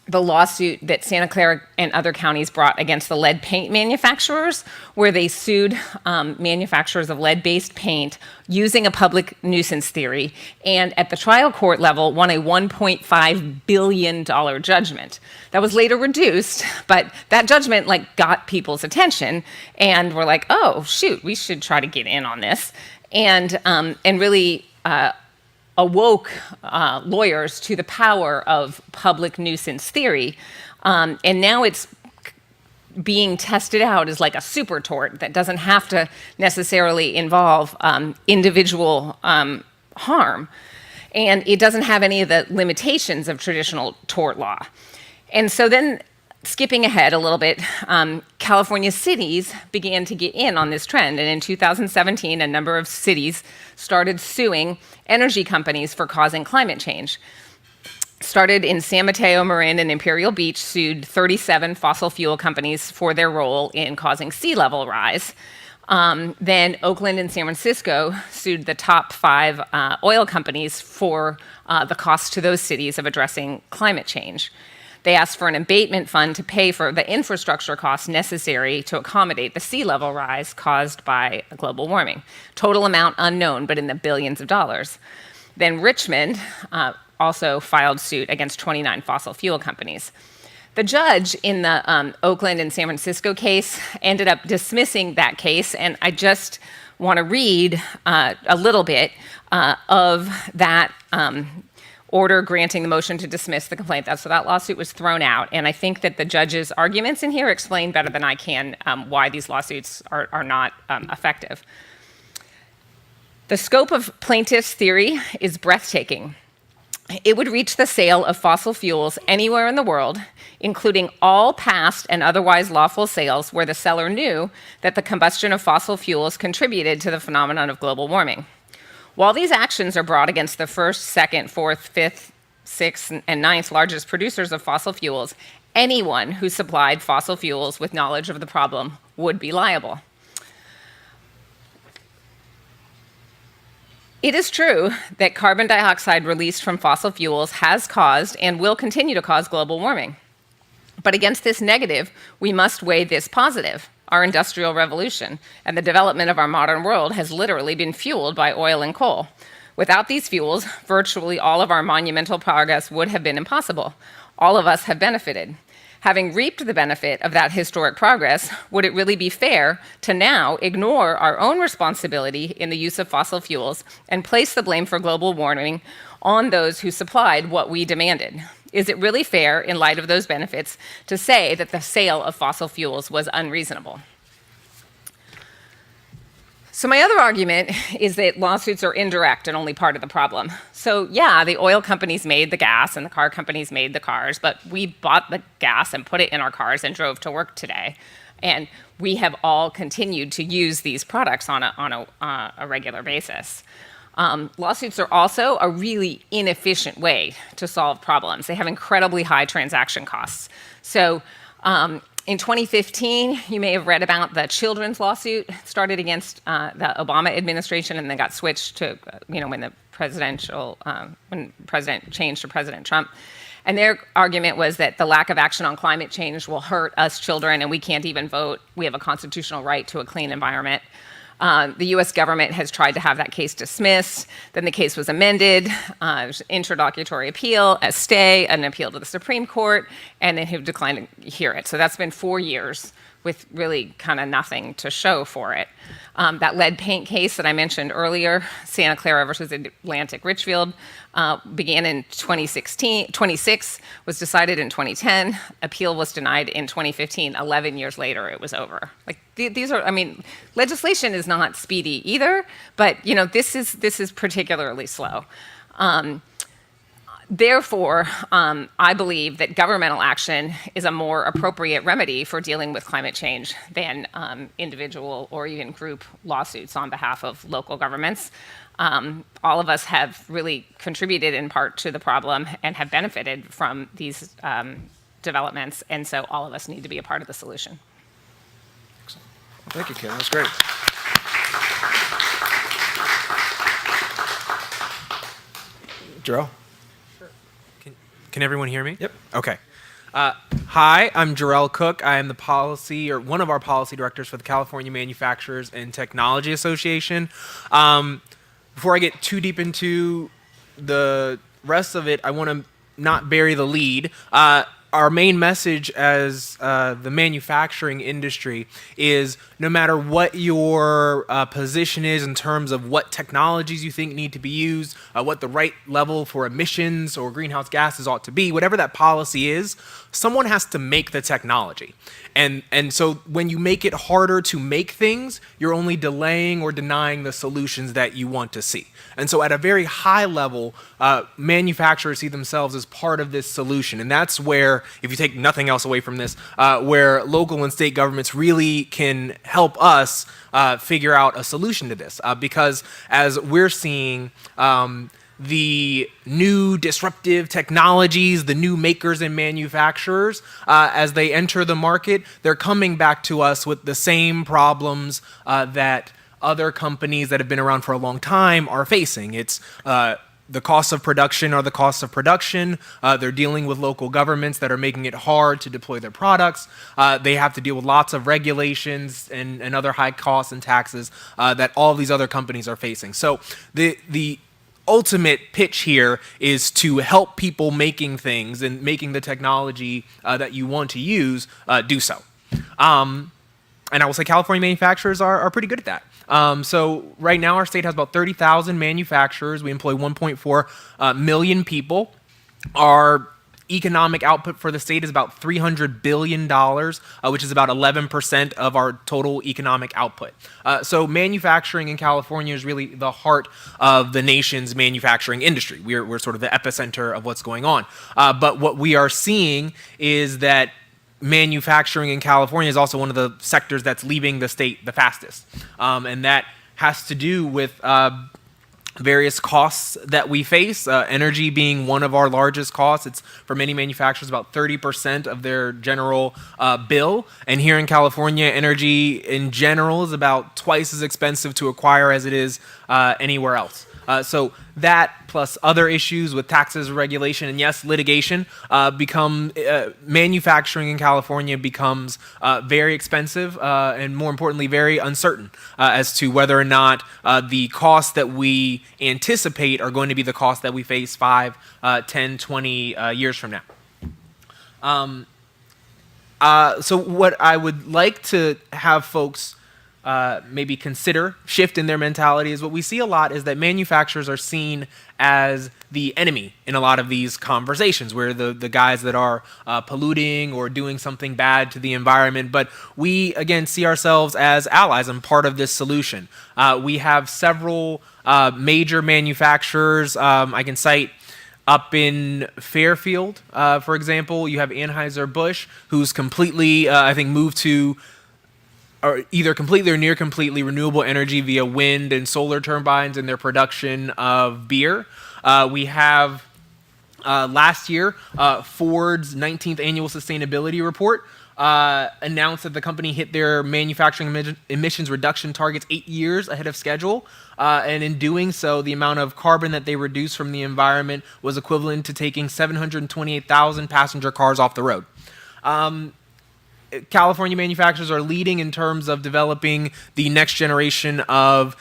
the lawsuit that Santa Clara and other counties brought against the lead paint manufacturers, where they sued manufacturers of lead-based paint using a public nuisance theory, and at the trial court level won a $1.5 billion judgment. That was later reduced, but that judgment got people's attention, and we're like, oh shoot, we should try to get in on this, and really awoke lawyers to the power of public nuisance theory. And now it's being tested out as like a super tort that doesn't have to necessarily involve individual harm. And it doesn't have any of the limitations of traditional tort law. And so then, skipping ahead a little bit, California cities began to get in on this trend. And in 2017, a number of cities started suing energy companies for causing climate change. Started in San Mateo, Marin, and Imperial Beach, sued 37 fossil fuel companies for their role in causing sea level rise. Then Oakland and San Francisco sued the top 5 oil companies for the cost to those cities of addressing climate change. They asked for an abatement fund to pay for the infrastructure costs necessary to accommodate the sea level rise caused by global warming. Total amount unknown, but in the billions of dollars. Then Richmond also filed suit against 29 fossil fuel companies. The judge in the Oakland and San Francisco case ended up dismissing that case, and I just want to read a little bit of that order granting the motion to dismiss the complaint. So that lawsuit was thrown out, and I think that the judge's arguments in here explain better than I can why these lawsuits are not effective. The scope of plaintiff's theory is breathtaking. It would reach the sale of fossil fuels anywhere in the world, including all past and otherwise lawful sales where the seller knew that the combustion of fossil fuels contributed to the phenomenon of global warming. While these actions are brought against the first, second, fourth, fifth, sixth, and ninth largest producers of fossil fuels, anyone who supplied fossil fuels with knowledge of the problem would be liable. It is true that carbon dioxide released from fossil fuels has caused and will continue to cause global warming. But against this negative, we must weigh this positive. Our industrial revolution and the development of our modern world has literally been fueled by oil and coal. Without these fuels, virtually all of our monumental progress would have been impossible. All of us have benefited. Having reaped the benefit of that historic progress, would it really be fair to now ignore our own responsibility in the use of fossil fuels and place the blame for global warming on those who supplied what we demanded? Is it really fair, in light of those benefits, to say that the sale of fossil fuels was unreasonable? So my other argument is that lawsuits are indirect and only part of the problem. So yeah, the oil companies made the gas and the car companies made the cars, but we bought the gas and put it in our cars and drove to work today. And we have all continued to use these products on a regular basis. Lawsuits are also a really inefficient way to solve problems. They have incredibly high transaction costs. So in 2015, you may have read about the children's lawsuit started against the Obama administration and then got switched to, when the when President changed to President Trump. And their argument was that the lack of action on climate change will hurt us children and we can't even vote. We have a constitutional right to a clean environment. The US government has tried to have that case dismissed. Then the case was amended, interlocutory appeal, a stay, an appeal to the Supreme Court, and then have declined to hear it. So that's been 4 years with really kind of nothing to show for it. That lead paint case that I mentioned earlier, Santa Clara versus Atlantic Richfield, began in 26, was decided in 2010, appeal was denied in 2015, 11 years later it was over. Like these are, legislation is not speedy either, but this is particularly slow. Therefore, I believe that governmental action is a more appropriate remedy for dealing with climate change than individual or even group lawsuits on behalf of local governments. All of us have really contributed in part to the problem and have benefited from these developments, and so all of us need to be a part of the solution. Excellent. Well, thank you, Kim. That was great. Jarrell? Can everyone hear me? Yep. Okay. Hi, I'm Jarrell Cook. I am one of our policy directors for the California Manufacturers and Technology Association. Before I get too deep into the rest of it, I want to not bury the lead. Our main message as the manufacturing industry is no matter what your position is in terms of what technologies you think need to be used, what the right level for emissions or greenhouse gases ought to be, whatever that policy is, someone has to make the technology. And so when you make it harder to make things, you're only delaying or denying the solutions that you want to see. And so at a very high level, manufacturers see themselves as part of this solution. And that's where, if you take nothing else away from this, where local and state governments really can help us figure out a solution to this. Because as we're seeing, the new disruptive technologies, the new makers and manufacturers, as they enter the market, they're coming back to us with the same problems that other companies that have been around for a long time are facing. It's the costs of production are the costs of production. They're dealing with local governments that are making it hard to deploy their products. They have to deal with lots of regulations and other high costs and taxes that all these other companies are facing. So the ultimate pitch here is to help people making things and making the technology that you want to use do so. And I will say California manufacturers are pretty good at that. So right now our state has about 30,000 manufacturers. We employ 1.4 million people. Our economic output for the state is about $300 billion, which is about 11% of our total economic output. So manufacturing in California is really the heart of the nation's manufacturing industry. We're sort of the epicenter of what's going on. But what we are seeing is that manufacturing in California is also one of the sectors that's leaving the state the fastest. And that has to do with various costs that we face, energy being one of our largest costs. It's for many manufacturers about 30% of their general bill. And here in California, energy in general is about twice as expensive to acquire as it is anywhere else. So that plus other issues with taxes, regulation, and yes, litigation manufacturing in California becomes very expensive and more importantly, very uncertain as to whether or not the costs that we anticipate are going to be the costs that we face 5, 10, 20 years from now. So what I would like to have folks maybe consider shift in their mentality is what we see a lot is that manufacturers are seen as the enemy in a lot of these conversations. Where the guys that are polluting or doing something bad to the environment. But we, again, see ourselves as allies and part of this solution. We have several major manufacturers. I can cite up in Fairfield, for example, you have Anheuser-Busch, who's completely, I think, moved to or either completely or near completely renewable energy via wind and solar turbines in their production of beer. We have last year, Ford's 19th annual sustainability report announced that the company hit their manufacturing emissions reduction targets 8 years ahead of schedule. And in doing so, the amount of carbon that they reduced from the environment was equivalent to taking 728,000 passenger cars off the road. California manufacturers are leading in terms of developing the next generation of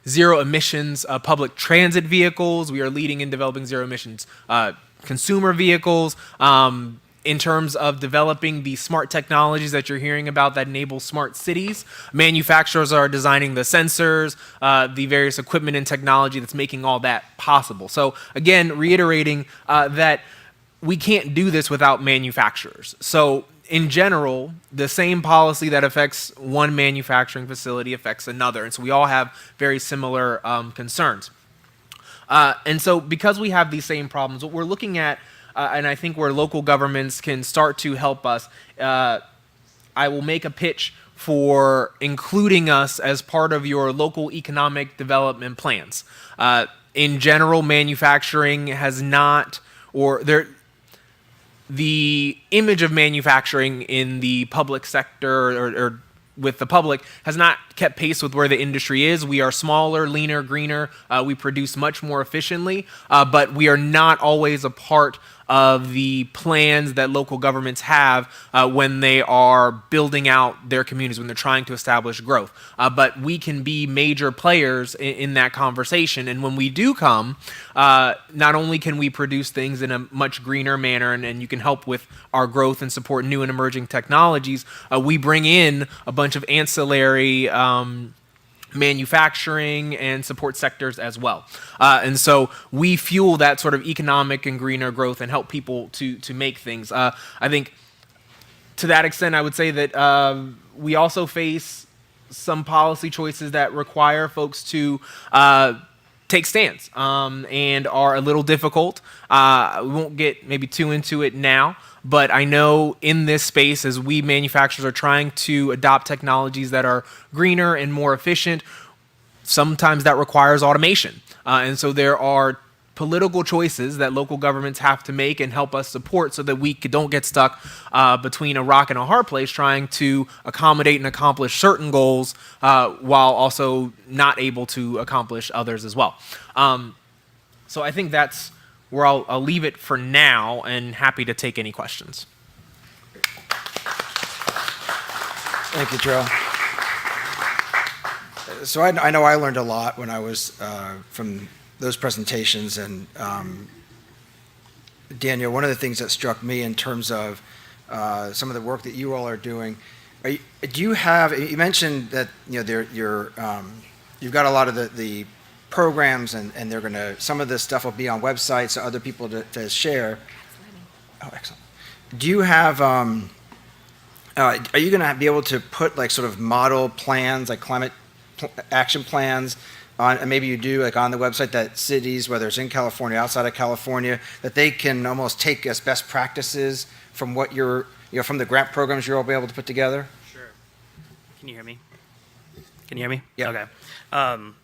zero emissions public transit vehicles. We are leading in developing zero emissions consumer vehicles. In terms of developing the smart technologies that you're hearing about that enable smart cities, manufacturers are designing the sensors, the various equipment and technology that's making all that possible. So again, reiterating that we can't do this without manufacturers. So in general, the same policy that affects one manufacturing facility affects another. And so we all have very similar concerns. And so because we have these same problems, what we're looking at, and I think where local governments can start to help us, I will make a pitch for including us as part of your local economic development plans. In general, manufacturing has not, the image of manufacturing in the public sector or with the public has not kept pace with where the industry is. We are smaller, leaner, greener. We produce much more efficiently, but we are not always a part of the plans that local governments have when they are building out their communities, when they're trying to establish growth. But we can be major players in that conversation. And when we do come, not only can we produce things in a much greener manner, and you can help with our growth and support new and emerging technologies, we bring in a bunch of ancillary manufacturing and support sectors as well. And so we fuel that sort of economic and greener growth and help people to make things. I think to that extent, I would say that we also face some policy choices that require folks to take stands and are a little difficult. We won't get maybe too into it now, but I know in this space, as we manufacturers are trying to adopt technologies that are greener and more efficient, sometimes that requires automation. And so there are political choices that local governments have to make and help us support so that we don't get stuck between a rock and a hard place trying to accommodate and accomplish certain goals while also not able to accomplish others as well. So I think that's where I'll leave it for now, and happy to take any questions. Thank you, Joe. So I know I learned a lot when I was from those presentations, and Daniel, one of the things that struck me in terms of some of the work that you all are doing, do you have? You mentioned that you've got a lot of the programs, and they're going to, some of this stuff will be on websites so other people to share. Oh, excellent. Do you have? Are you going to be able to put like sort of model plans, like climate action plans, on, and maybe you do, like on the website, that cities, whether it's in California, outside of California, that they can almost take as best practices from what from the grant programs you're all be able to put together? Sure. Can you hear me? Can you hear me? Yeah. Okay.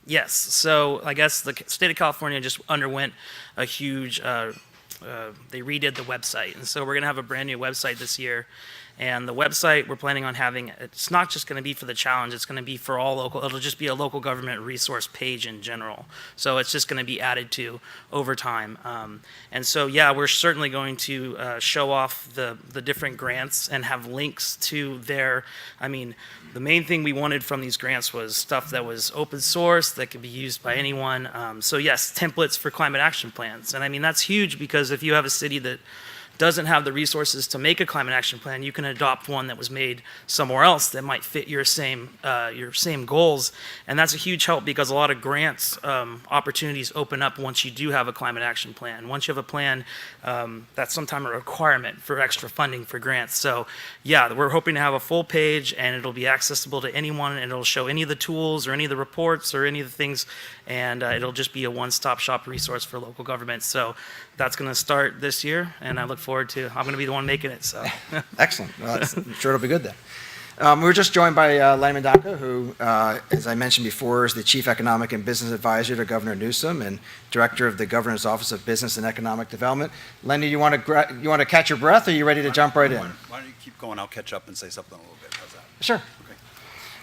Yes. So I guess the state of California just underwent a huge, they redid the website. And so we're going to have a brand new website this year. And the website we're planning on having, it's not just going to be for the challenge, it's going to be for all local, it'll just be a local government resource page in general. So it's just going to be added to over time. And so, yeah, we're certainly going to show off the different grants and have links to their, the main thing we wanted from these grants was stuff that was open source, that could be used by anyone. So yes, templates for climate action plans. And that's huge, because if you have a city that doesn't have the resources to make a climate action plan, you can adopt one that was made somewhere else that might fit your same goals. And that's a huge help because a lot of grants opportunities open up once you do have a climate action plan. Once you have a plan, that's sometimes a requirement for extra funding for grants. So yeah, we're hoping to have a full page, and it'll be accessible to anyone, and it'll show any of the tools or any of the reports or any of the things, and it'll just be a one-stop shop resource for local governments. So that's going to start this year, and I look forward to, I'm going to be the one making it. So Excellent. Well, I'm sure it'll be good then. We were just joined by Lenny Mendonca, who, as I mentioned before, is the Chief Economic and Business Advisor to Governor Newsom and Director of the Governor's Office of Business and Economic Development. Lenny, you want to catch your breath, or are you ready to jump right in? Why don't you keep going? I'll catch up and say something a little bit. How's that? Sure.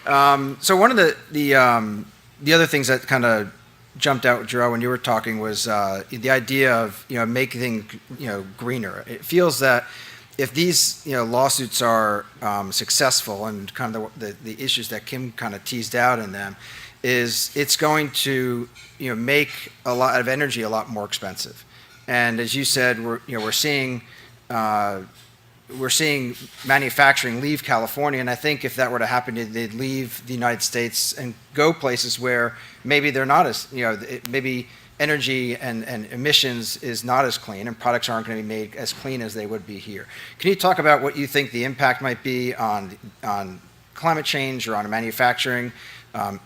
Okay. So one of the other things that kind of jumped out, Jarrell, when you were talking was the idea of making things greener. It feels that if these lawsuits are successful, and kind of the issues that Kim kind of teased out in them, is it's going to make a lot of energy a lot more expensive. And as you said, we're seeing manufacturing leave California, and I think if that were to happen, they'd leave the United States and go places where maybe they're not as, maybe energy and emissions is not as clean, and products aren't going to be made as clean as they would be here. Can you talk about what you think the impact might be on climate change or on manufacturing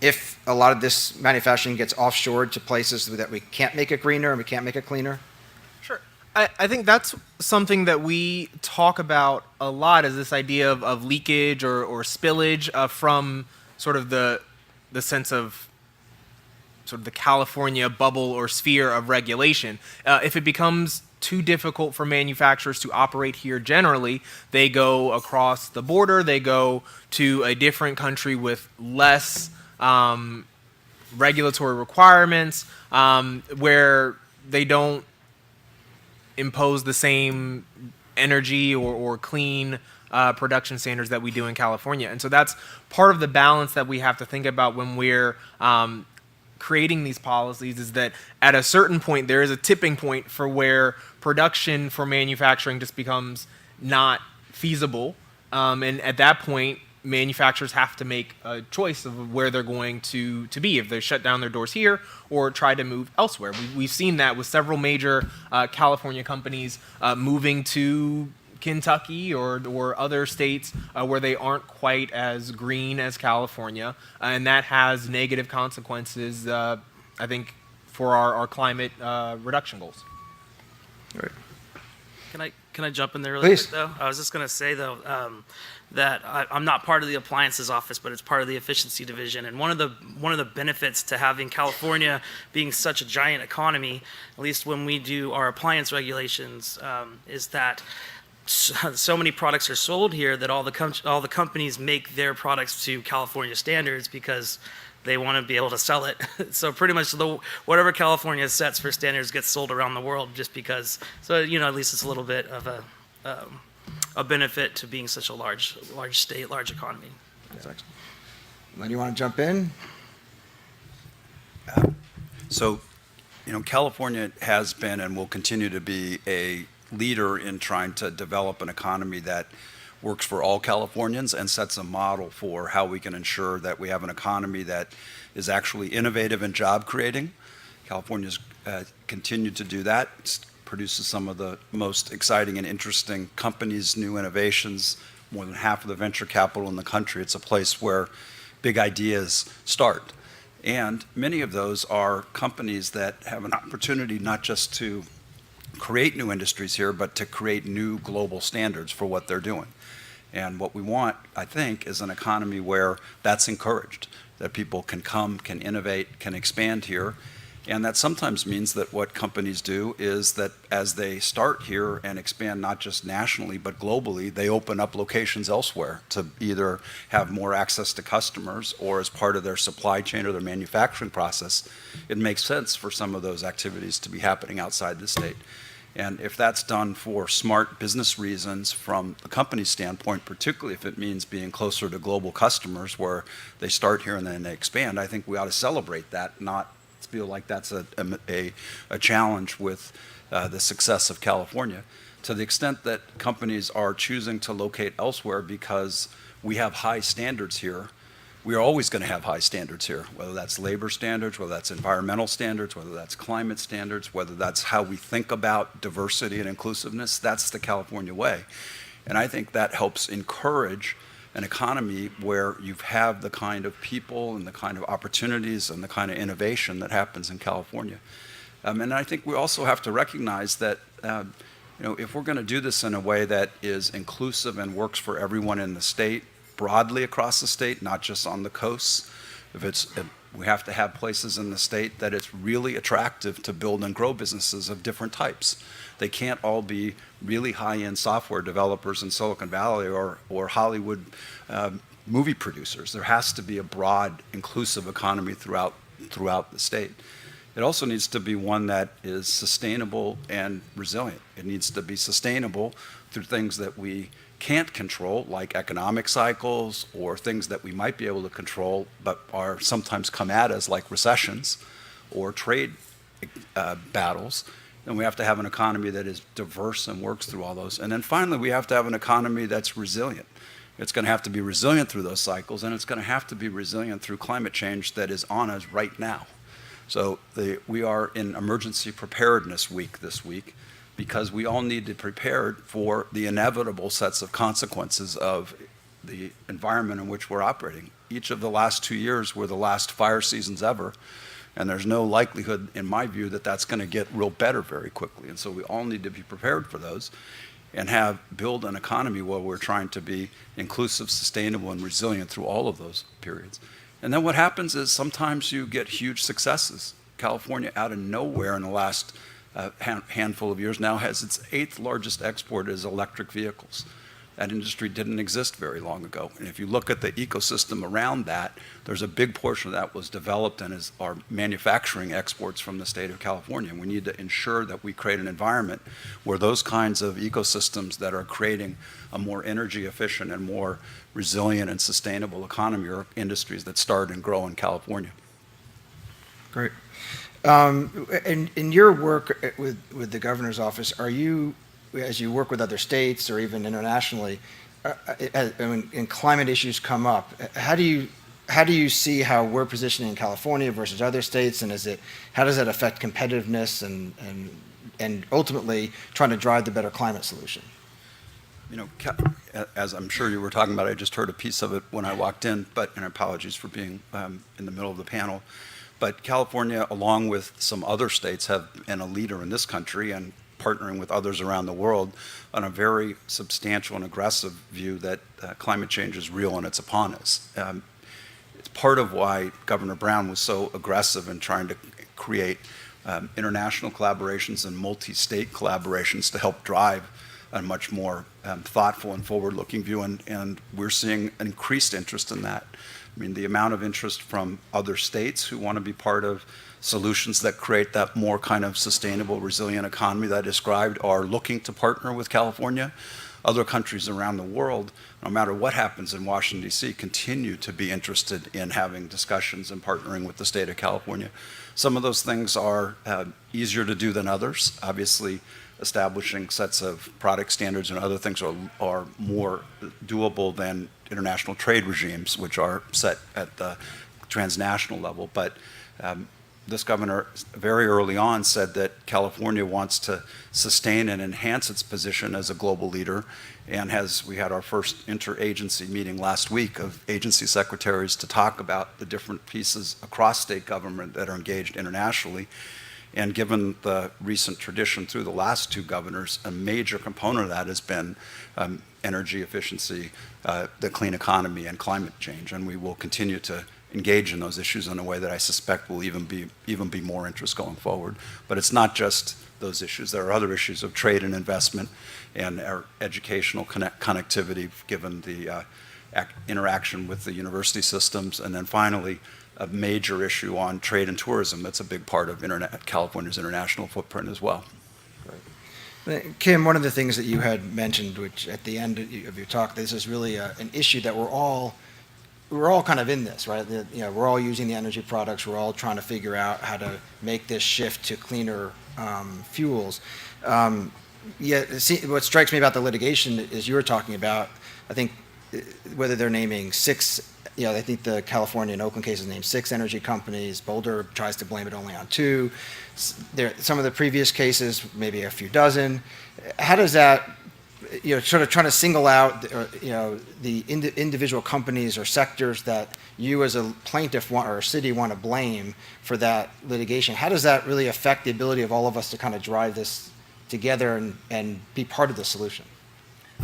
if a lot of this manufacturing gets offshored to places that we can't make it greener and we can't make it cleaner? Sure. I think that's something that we talk about a lot, is this idea of leakage or spillage from sort of the sense of sort of the California bubble or sphere of regulation. If it becomes too difficult for manufacturers to operate here generally, they go across the border, they go to a different country with less regulatory requirements, where they don't impose the same energy or clean production standards that we do in California. And so that's part of the balance that we have to think about when we're creating these policies, is that at a certain point there is a tipping point for where production for manufacturing just becomes not feasible. And at that point, manufacturers have to make a choice of where they're going to be, if they shut down their doors here or try to move elsewhere. We've seen that with several major California companies moving to Kentucky or other states where they aren't quite as green as California, and that has negative consequences, I think, for our climate reduction goals. Right. Can I jump in there really Please. quick, though? I was just going to say, though, that I'm not part of the appliances office, but it's part of the efficiency division. And one of the benefits to having California being such a giant economy, at least when we do our appliance regulations, is that so many products are sold here that all the companies make their products to California standards because they want to be able to sell it. So pretty much whatever California sets for standards gets sold around the world, just because. So at least it's a little bit of a benefit to being such a large state, large economy. That's excellent. Len, you want to jump in? So, California has been and will continue to be a leader in trying to develop an economy that works for all Californians and sets a model for how we can ensure that we have an economy that is actually innovative and job creating. California's continued to do that. It produces some of the most exciting and interesting companies, new innovations, more than half of the venture capital in the country. It's a place where big ideas start. And many of those are companies that have an opportunity not just to create new industries here, but to create new global standards for what they're doing. And what we want, I think, is an economy where that's encouraged, that people can come, can innovate, can expand here. And that sometimes means that what companies do is that as they start here and expand not just nationally, but globally, they open up locations elsewhere to either have more access to customers, or as part of their supply chain or their manufacturing process, it makes sense for some of those activities to be happening outside the state. And if that's done for smart business reasons from the company's standpoint, particularly if it means being closer to global customers where they start here and then they expand, I think we ought to celebrate that, not feel like that's a challenge with the success of California. To the extent that companies are choosing to locate elsewhere because we have high standards here, we are always going to have high standards here, whether that's labor standards, whether that's environmental standards, whether that's climate standards, whether that's how we think about diversity and inclusiveness. That's the California way. And I think that helps encourage an economy where you have the kind of people and the kind of opportunities and the kind of innovation that happens in California. And I think we also have to recognize that if we're going to do this in a way that is inclusive and works for everyone in the state, broadly across the state, not just on the coasts, we have to have places in the state that it's really attractive to build and grow businesses of different types. They can't all be really high-end software developers in Silicon Valley or Hollywood movie producers. There has to be a broad, inclusive economy throughout the state. It also needs to be one that is sustainable and resilient. It needs to be sustainable through things that we can't control, like economic cycles, or things that we might be able to control but are sometimes come at us, like recessions or trade battles. And we have to have an economy that is diverse and works through all those. And then finally, we have to have an economy that's resilient. It's going to have to be resilient through those cycles, and it's going to have to be resilient through climate change that is on us right now. So we are in emergency preparedness week this week, because we all need to be prepared for the inevitable sets of consequences of the environment in which we're operating. Each of the last 2 years were the last fire seasons ever, and there's no likelihood, in my view, that that's going to get real better very quickly. And so we all need to be prepared for those and build an economy where we're trying to be inclusive, sustainable, and resilient through all of those periods. And then what happens is sometimes you get huge successes. California, out of nowhere in the last handful of years now, has its 8th largest export is electric vehicles. That industry didn't exist very long ago. And if you look at the ecosystem around that, there's a big portion of that was developed and are manufacturing exports from the state of California. And we need to ensure that we create an environment where those kinds of ecosystems that are creating a more energy efficient and more resilient and sustainable economy are industries that start and grow in California. Great. In your work with the governor's office, are you, as you work with other states or even internationally, when climate issues come up, how do you see how we're positioning in California versus other states, and how does that affect competitiveness and ultimately trying to drive the better climate solution? As I'm sure you were talking about, I just heard a piece of it when I walked in, and apologies for being in the middle of the panel. But California, along with some other states, have been a leader in this country and partnering with others around the world on a very substantial and aggressive view that climate change is real and it's upon us. It's part of why Governor Brown was so aggressive in trying to create international collaborations and multi-state collaborations to help drive a much more thoughtful and forward-looking view, and we're seeing an increased interest in that. I mean, the amount of interest from other states who want to be part of solutions that create that more kind of sustainable, resilient economy that I described are looking to partner with California. Other countries around the world, no matter what happens in Washington, D.C., continue to be interested in having discussions and partnering with the state of California. Some of those things are easier to do than others. Obviously, establishing sets of product standards and other things are more doable than international trade regimes, which are set at the transnational level. But this governor very early on said that California wants to sustain and enhance its position as a global leader, and we had our first interagency meeting last week of agency secretaries to talk about the different pieces across state government that are engaged internationally. And given the recent tradition through the last 2 governors, a major component of that has been energy efficiency, the clean economy, and climate change. And we will continue to engage in those issues in a way that I suspect will even be more interest going forward. But it's not just those issues. There are other issues of trade and investment and our educational connectivity, given the interaction with the university systems. And then finally, a major issue on trade and tourism. That's a big part of California's international footprint as well. Kim, one of the things that you had mentioned, which at the end of your talk, this is really an issue that we're all kind of in this, right? We're all using the energy products. We're all trying to figure out how to make this shift to cleaner fuels. Yeah, see, what strikes me about the litigation is you were talking about, I think, whether they're naming six, I think the California and Oakland cases named six energy companies. Boulder tries to blame it only on two. Some of the previous cases, maybe a few dozen. How does that, sort of trying to single out, the individual companies or sectors that you as a plaintiff or a city want to blame for that litigation? How does that really affect the ability of all of us to kind of drive this together and be part of the solution?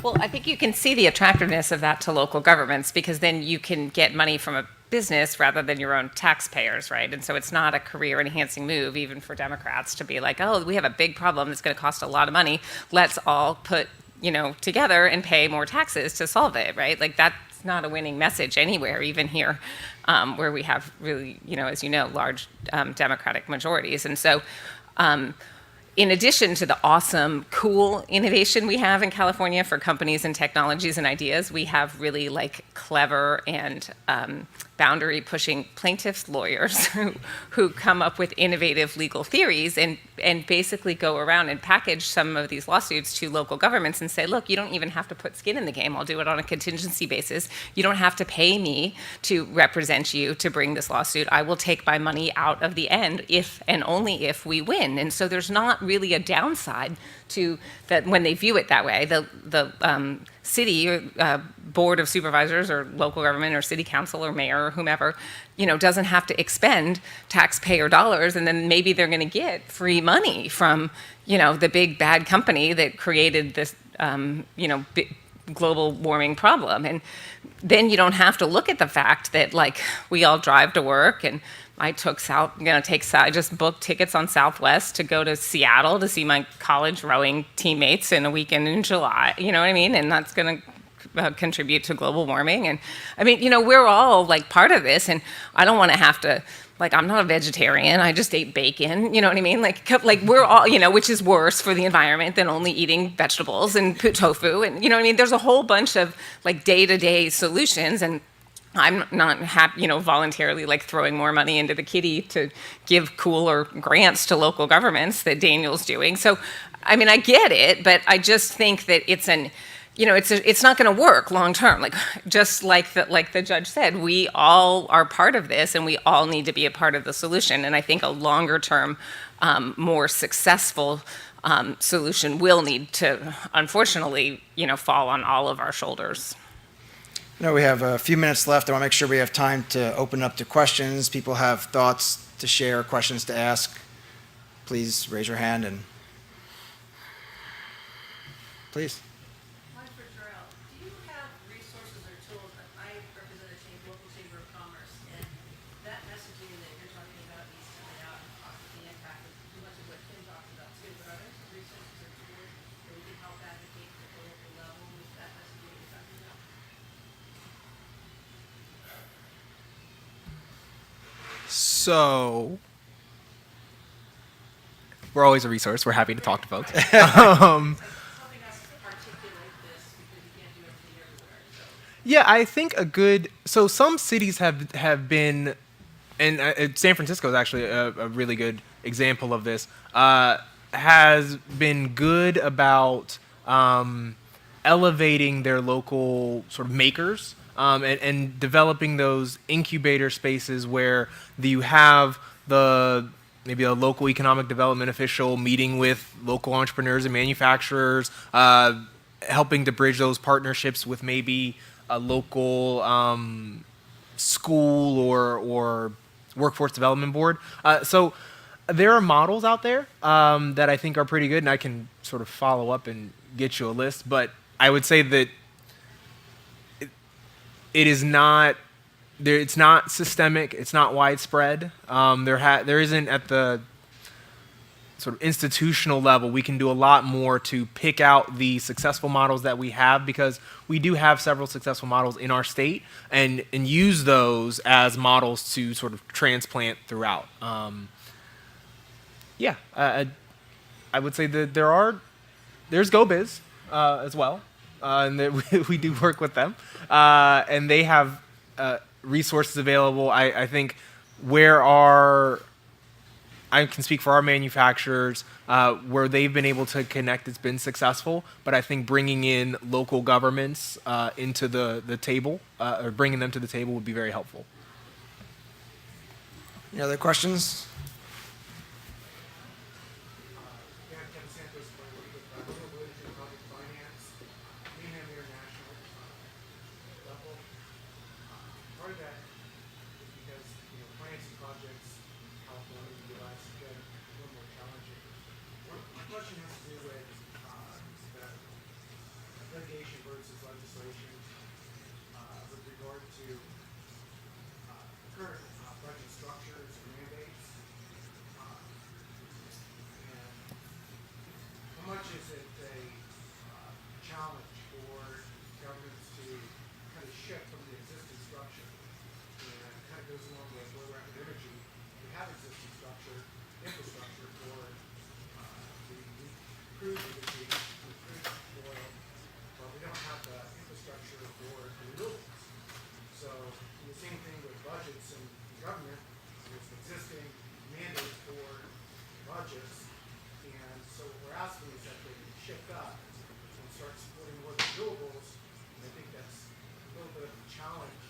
Well, I think you can see the attractiveness of that to local governments, because then you can get money from a business rather than your own taxpayers, right? And so it's not a career enhancing move, even for Democrats, to be like, oh, we have a big problem that's going to cost a lot of money. Let's all put, together and pay more taxes to solve it, right? Like, that's not a winning message anywhere, even here, where we have really, as you know, large Democratic majorities. And so, in addition to the awesome, cool innovation we have in California for companies and technologies and ideas, we have really clever and boundary-pushing plaintiffs lawyers who come up with innovative legal theories and basically go around and package some of these lawsuits to local governments and say, look, you don't even have to put skin in the game. I'll do it on a contingency basis. You don't have to pay me to represent you to bring this lawsuit. I will take my money out of the end if and only if we win. And so there's not really a downside to that when they view it that way. The city or board of supervisors or local government or city council or mayor or whomever, doesn't have to expend taxpayer dollars, and then maybe they're going to get free money from, the big bad company that created this, global warming problem. And then you don't have to look at the fact that we all drive to work, and I just booked tickets on Southwest to go to Seattle to see my college rowing teammates in a weekend in July, you know what I mean? And that's going to contribute to global warming. And I mean, we're all part of this, and I don't want to have to, I'm not a vegetarian, I just ate bacon, you know what I mean? We're all, which is worse for the environment than only eating vegetables and tofu. And, you know what I mean? There's a whole bunch of day-to-day solutions, and I'm not happy, voluntarily throwing more money into the kitty to give cooler grants to local governments that Daniel's doing. So, I mean, I get it, but I just think that it's not going to work long term. Just like the judge said, we all are part of this, and we all need to be a part of the solution. And I think a longer term, more successful solution will need to, unfortunately, fall on all of our shoulders. We have a few minutes left. I want to make sure we have time to open up to questions. People have thoughts to share, questions to ask. Please raise your hand and please. One for Jarrell. Do you have resources or tools that I represent a local chamber of commerce, and that messaging that you're talking about needs to get out and talk to the impact of too much of what Kim talked about too, but are there some resources or tools that we can help advocate at the local level with that messaging you're talking about? So we're always a resource. We're happy to talk to folks. Helping us articulate this because you can't do everything everywhere. So. Yeah, I think so some cities have been, and San Francisco is actually a really good example of this, has been good about elevating their local sort of makers, and developing those incubator spaces where you have maybe a local economic development official meeting with local entrepreneurs and manufacturers, helping to bridge those partnerships with maybe a local school or workforce development board. So there are models out there that I think are pretty good, and I can sort of follow up and get you a list. But I would say that it is not. It's not systemic. It's not widespread. There isn't at the sort of institutional level. We can do a lot more to pick out the successful models that we have, because we do have several successful models in our state, and use those as models to sort of transplant throughout. I would say that there's GoBiz as well, and that we do work with them, and they have resources available. I think where our I can speak for our manufacturers, where they've been able to connect, it's been successful. But I think bringing in local governments into the table, or bringing them to the table, would be very helpful. Any other questions? Part of that is because, financing projects in California and the U.S. get a little more challenging. My question has to do with the litigation versus legislation with regard to current budget structures and mandates. And how much is it a challenge for governments to kind of shift from the existing structure? And it kind of goes along with low rapid energy. We have existing infrastructure for the crude energy, the crude oil, but we don't have the infrastructure for renewables. So the same thing with budgets and government. There's an existing mandate for budgets, and so what we're asking is that they shift up and start supporting more renewables. And I think that's a little bit of a challenge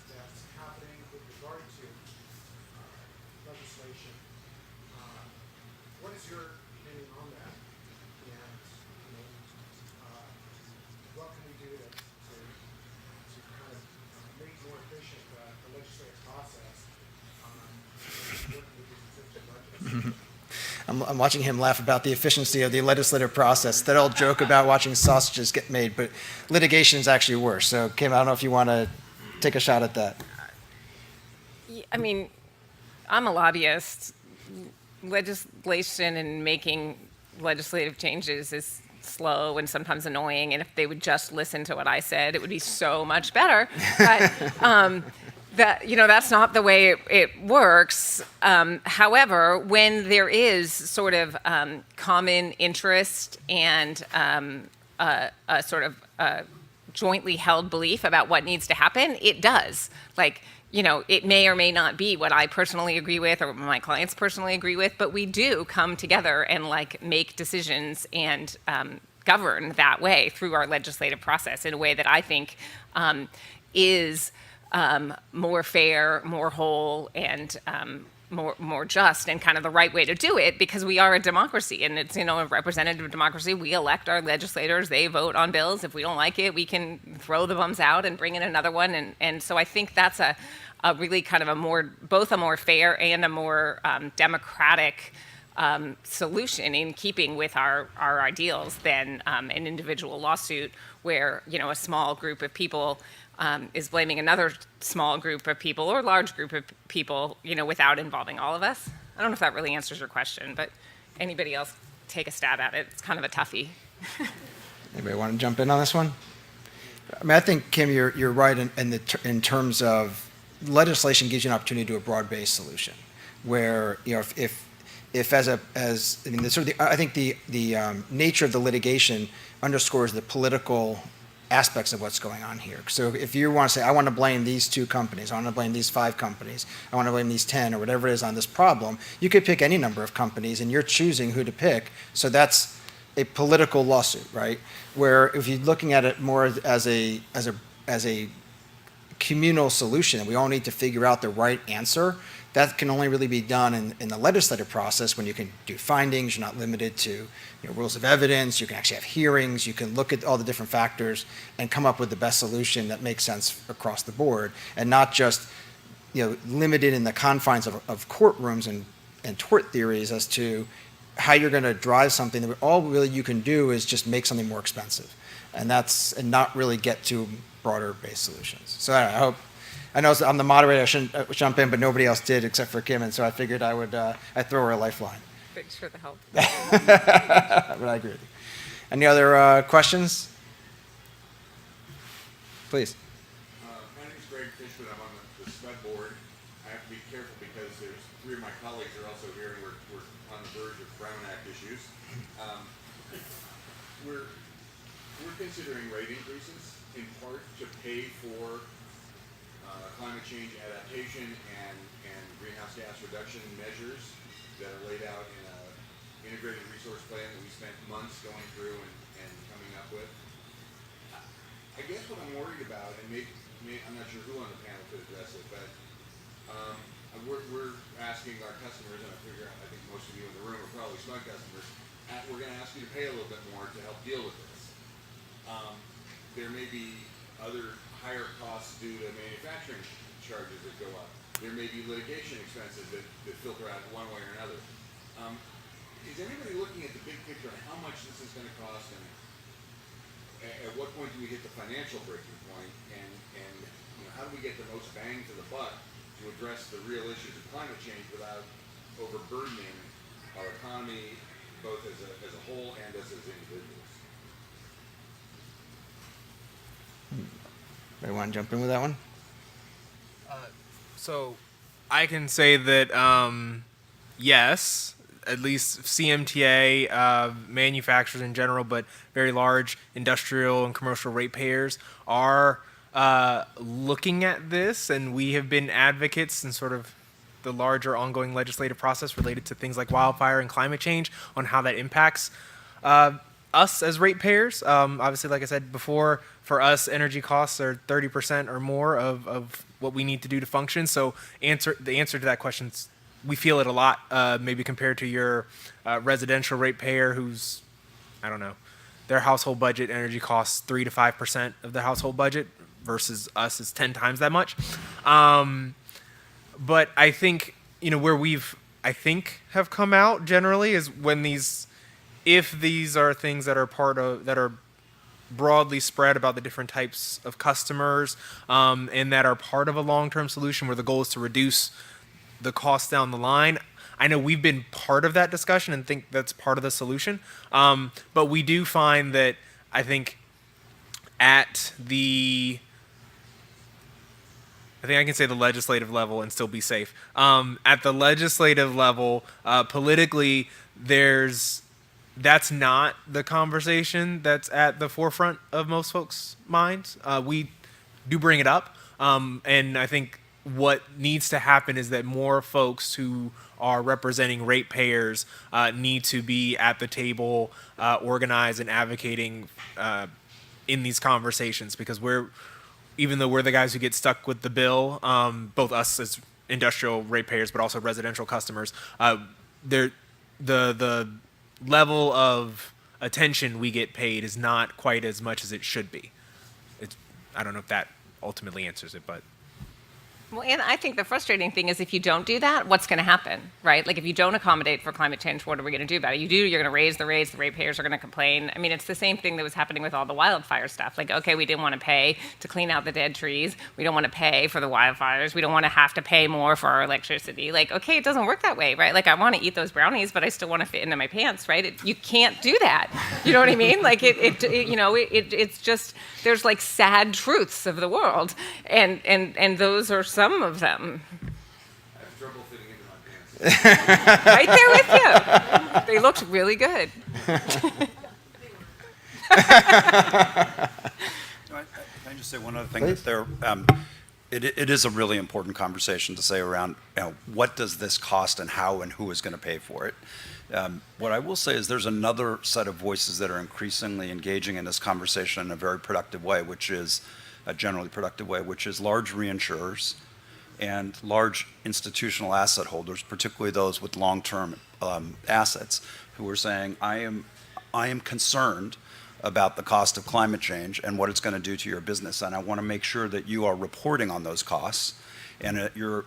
that's happening with regard to legislation. What is your opinion on that? And what can we do to kind of make more efficient the legislative process working with these existing budgets? I'm watching him laugh about the efficiency of the legislative process. That old joke about watching sausages get made, but litigation is actually worse. So, Kim, I don't know if you want to take a shot at that. I mean, I'm a lobbyist. Legislation and making legislative changes is slow and sometimes annoying. And if they would just listen to what I said, it would be so much better. But that's not the way it works. However, when there is sort of common interest and a sort of jointly held belief about what needs to happen, it does. It may or may not be what I personally agree with or my clients personally agree with, but we do come together and make decisions and govern that way through our legislative process in a way that I think is more fair, more whole, and more just, and kind of the right way to do it, because we are a democracy, and it's a representative democracy. We elect our legislators; they vote on bills. If we don't like it, we can throw the bums out and bring in another one. And so I think that's a really kind of both a more fair and a more democratic solution in keeping with our ideals than an individual lawsuit where a small group of people is blaming another small group of people or large group of people, without involving all of us. I don't know if that really answers your question, but anybody else take a stab at it. It's kind of a toughie. Anybody want to jump in on this one? I mean, I think, Kim, you're right in terms of legislation gives you an opportunity to do a broad-based solution, where I think the nature of the litigation underscores the political aspects of what's going on here. So if you want to say, I want to blame these 2 companies, I want to blame these 5 companies, I want to blame these 10 or whatever it is on this problem, you could pick any number of companies and you're choosing who to pick. So that's a political lawsuit, right? Where if you're looking at it more as a communal solution, and we all need to figure out the right answer, that can only really be done in the legislative process when you can do findings. You're not limited to rules of evidence. You can actually have hearings. You can look at all the different factors and come up with the best solution that makes sense across the board, and not just limited in the confines of courtrooms and tort theories as to how you're going to drive something that all really you can do is just make something more expensive, and not really get to broader based solutions. So I know I'm the moderator, I shouldn't jump in, but nobody else did except for Kim, and so I figured I'd throw her a lifeline. Thanks for the help. But I agree with you. Any other questions? Please. My name is Greg Fishman. I'm on the SMUD board. I have to be careful because there's 3 of my colleagues are also here, and we're on the verge of Brown Act issues. We're considering rate increases in part to pay for climate change adaptation and greenhouse gas reduction measures that are laid out in a integrated resource plan that we spent months going through and coming up with. I guess what I'm worried about, and I'm not sure who on the panel could address it, but we're asking our customers, and I think most of you in the room are probably smart customers, we're going to ask you to pay a little bit more to help deal with this. There may be other higher costs due to manufacturing charges that go up. There may be litigation expenses that filter out one way or another. Is anybody looking at the big picture on how much this is going to cost, and at what point do we hit the financial breaking point, and how do we get the most bang for the buck to address the real issues of climate change without overburdening our economy both as a whole and as individuals? Anybody want to jump in with that one? So I can say that yes, at least CMTA, manufacturers in general, but very large industrial and commercial ratepayers are looking at this, and we have been advocates in sort of the larger ongoing legislative process related to things like wildfire and climate change on how that impacts us as ratepayers. Obviously, like I said before, for us, energy costs are 30% or more of what we need to do to function. So the answer to that question is we feel it a lot, maybe compared to your residential ratepayer who's, I don't know, their household budget energy costs 3 to 5% of their household budget versus us is 10 times that much. But I think, where I think have come out generally is when if these are things that are broadly spread about the different types of customers, and that are part of a long-term solution where the goal is to reduce the cost down the line. I know we've been part of that discussion and think that's part of the solution. But we do find that I think I can say the legislative level and still be safe. At the legislative level, politically, that's not the conversation that's at the forefront of most folks' minds. We do bring it up, and I think what needs to happen is that more folks who are representing ratepayers need to be at the table, organized and advocating in these conversations, because even though we're the guys who get stuck with the bill, both us as industrial ratepayers, but also residential customers, the level of attention we get paid is not quite as much as it should be. I don't know if that ultimately answers it, but. Well, and I think the frustrating thing is if you don't do that, what's going to happen, right? Like if you don't accommodate for climate change, what are we going to do about it? You're going to raise the rates, the ratepayers are going to complain. I mean, it's the same thing that was happening with all the wildfire stuff. Like, okay, we didn't want to pay to clean out the dead trees. We don't want to pay for the wildfires. We don't want to have to pay more for our electricity. Like, okay, it doesn't work that way, right? Like I want to eat those brownies, but I still want to fit into my pants, right? You can't do that. You know what I mean? Like it's just, there's like sad truths of the world. And those are some of them. I have trouble fitting into my pants. Right there with you. They looked really good. Can I just say one other thing? It is a really important conversation to say around what does this cost and how and who is going to pay for it. What I will say is there's another set of voices that are increasingly engaging in this conversation in a very productive way, which is a generally productive way, which is large reinsurers and large institutional asset holders, particularly those with long-term assets, who are saying, I am concerned about the cost of climate change and what it's going to do to your business, and I want to make sure that you are reporting on those costs, and you're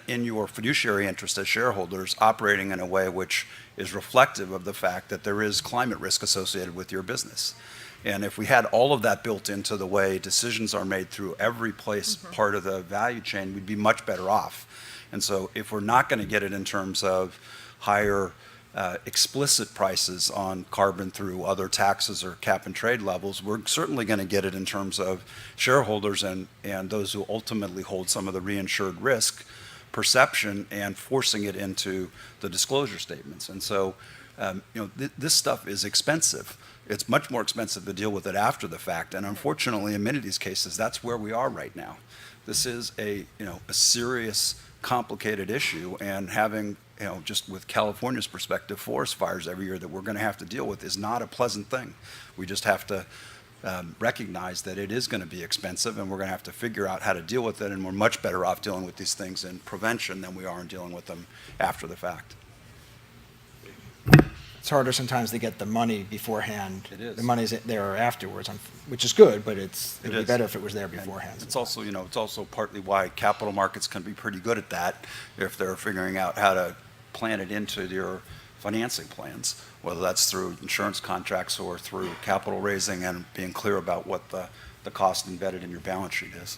in your fiduciary interest as shareholders operating in a way which is reflective of the fact that there is climate risk associated with your business. And if we had all of that built into the way decisions are made through every part of the value chain, we'd be much better off. And so if we're not going to get it in terms of higher explicit prices on carbon through other taxes or cap and trade levels, we're certainly going to get it in terms of shareholders and those who ultimately hold some of the reinsured risk perception and forcing it into the disclosure statements. And so this stuff is expensive. It's much more expensive to deal with it after the fact. And unfortunately, in many of these cases, that's where we are right now. This is a serious, complicated issue, and having, just with California's perspective, forest fires every year that we're going to have to deal with is not a pleasant thing. We just have to recognize that it is going to be expensive, and we're going to have to figure out how to deal with it, and we're much better off dealing with these things in prevention than we are in dealing with them after the fact. It's harder sometimes to get the money beforehand. It is. The money's there afterwards, which is good, but it'd be is. better if it was there beforehand. It's also, it's also partly why capital markets can be pretty good at that if they're figuring out how to plan it into your financing plans, whether that's through insurance contracts or through capital raising and being clear about what the cost embedded in your balance sheet is.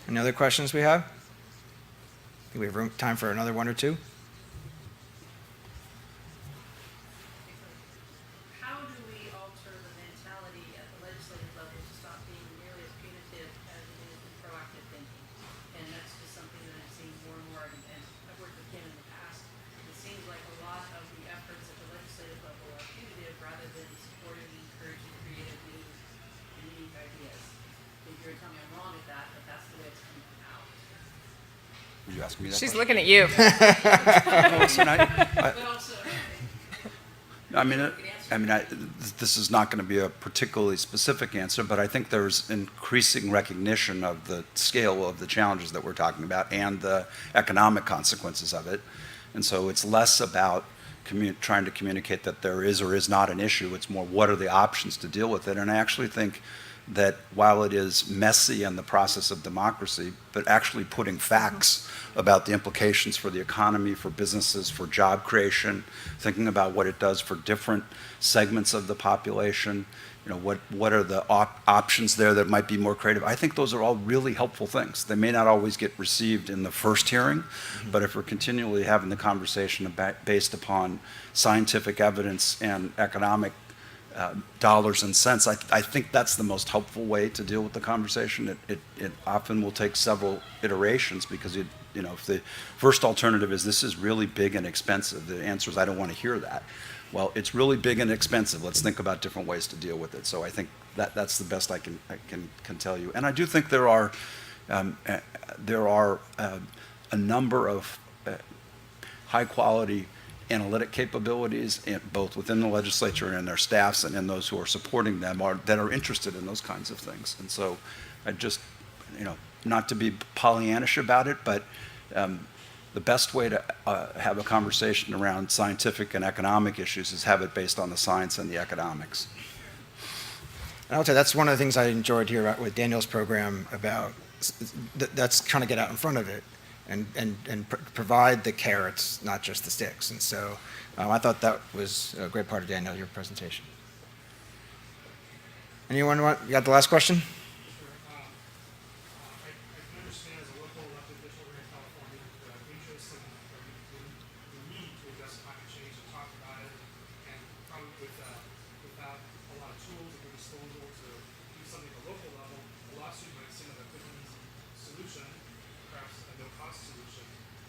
Any other questions we have? Do we have time for another one or two? How do we alter the mentality at the legislative level to stop being nearly as punitive as it is in proactive thinking? And that's just something that I've seen more and more, and I've worked with Ken in the past. It seems like a lot of the efforts at the legislative level are punitive rather than supporting and encouraging creative new and unique ideas. If you're telling me I'm wrong at that, but that's the way it's coming out. Are you asking me that She's question? looking at you. Listen, But also, this is not going to be a particularly specific answer, but I think there's increasing recognition of the scale of the challenges that we're talking about and the economic consequences of it. And so it's less about trying to communicate that there is or is not an issue. It's more, what are the options to deal with it? And I actually think that while it is messy in the process of democracy, but actually putting facts about the implications for the economy, for businesses, for job creation, thinking about what it does for different segments of the population, what are the options there that might be more creative. I think those are all really helpful things. They may not always get received in the first hearing, but if we're continually having the conversation based upon scientific evidence and economic dollars and cents, I think that's the most helpful way to deal with the conversation. It often will take several iterations because if the first alternative is this is really big and expensive, the answer is I don't want to hear that. Well, it's really big and expensive. Let's think about different ways to deal with it. So I think that's the best I can tell you. And I do think there are a number of high quality analytic capabilities, both within the legislature and in their staffs and in those who are supporting them that are interested in those kinds of things. And so I just, not to be Pollyannish about it, but the best way to have a conversation around scientific and economic issues is have it based on the science and the economics. And I'll tell you, that's one of the things I enjoyed here with Daniel's program about, that's trying to get out in front of it and provide the carrots, not just the sticks. And so I thought that was a great part of Daniel, your presentation. Anyone you got the last question? I can understand as a local elected official here in California, the interest and the need to address climate change and talk about it, and probably without a lot of tools at their disposal to do something at the local level, a lawsuit might seem like a quick and easy solution, perhaps a no-cost solution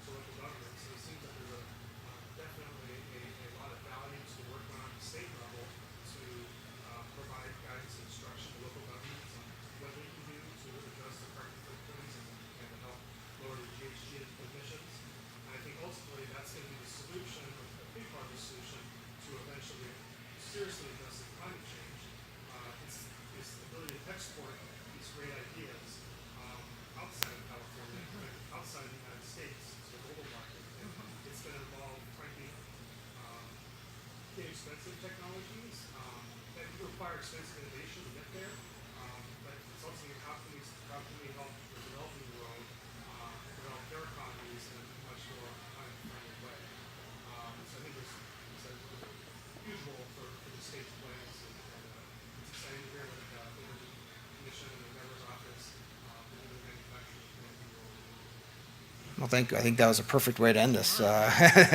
to local government. So it seems like there's definitely a lot of value to work on at the state level to provide guidance and instruction to local governments on what they can do to address the carbon footprints and to help lower the GHG emissions. And I think ultimately that's going to be the solution, a big part of the solution to eventually seriously addressing climate change. It's the ability to export these great ideas outside of California, outside the United States to the global market. And it's going to involve, frankly, inexpensive technologies that require expensive innovation to get there. But it's also how can we help the developing world develop their economies in a much more climate-friendly way. So I think there's a huge role for the state to play, and it's exciting to hear what the Energy Commission and the Mayor's Office and the manufacturers plan to do. Well, thank you. I think that was a perfect way to end this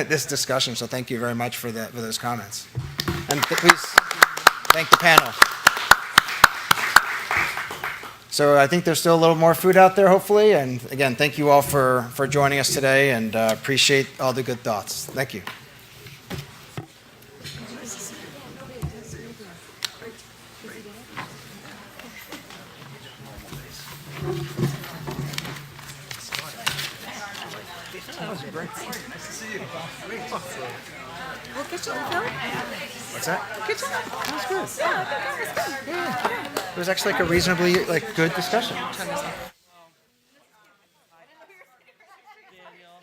this discussion. So thank you very much for those comments. And please thank the panel. So I think there's still a little more food out there, hopefully. And again, thank you all for joining us today, and appreciate all the good thoughts. Thank you. Well, good job, Phil. What's that? Good job. That was good. Yeah, that was good. It was actually like a reasonably good discussion. Daniel.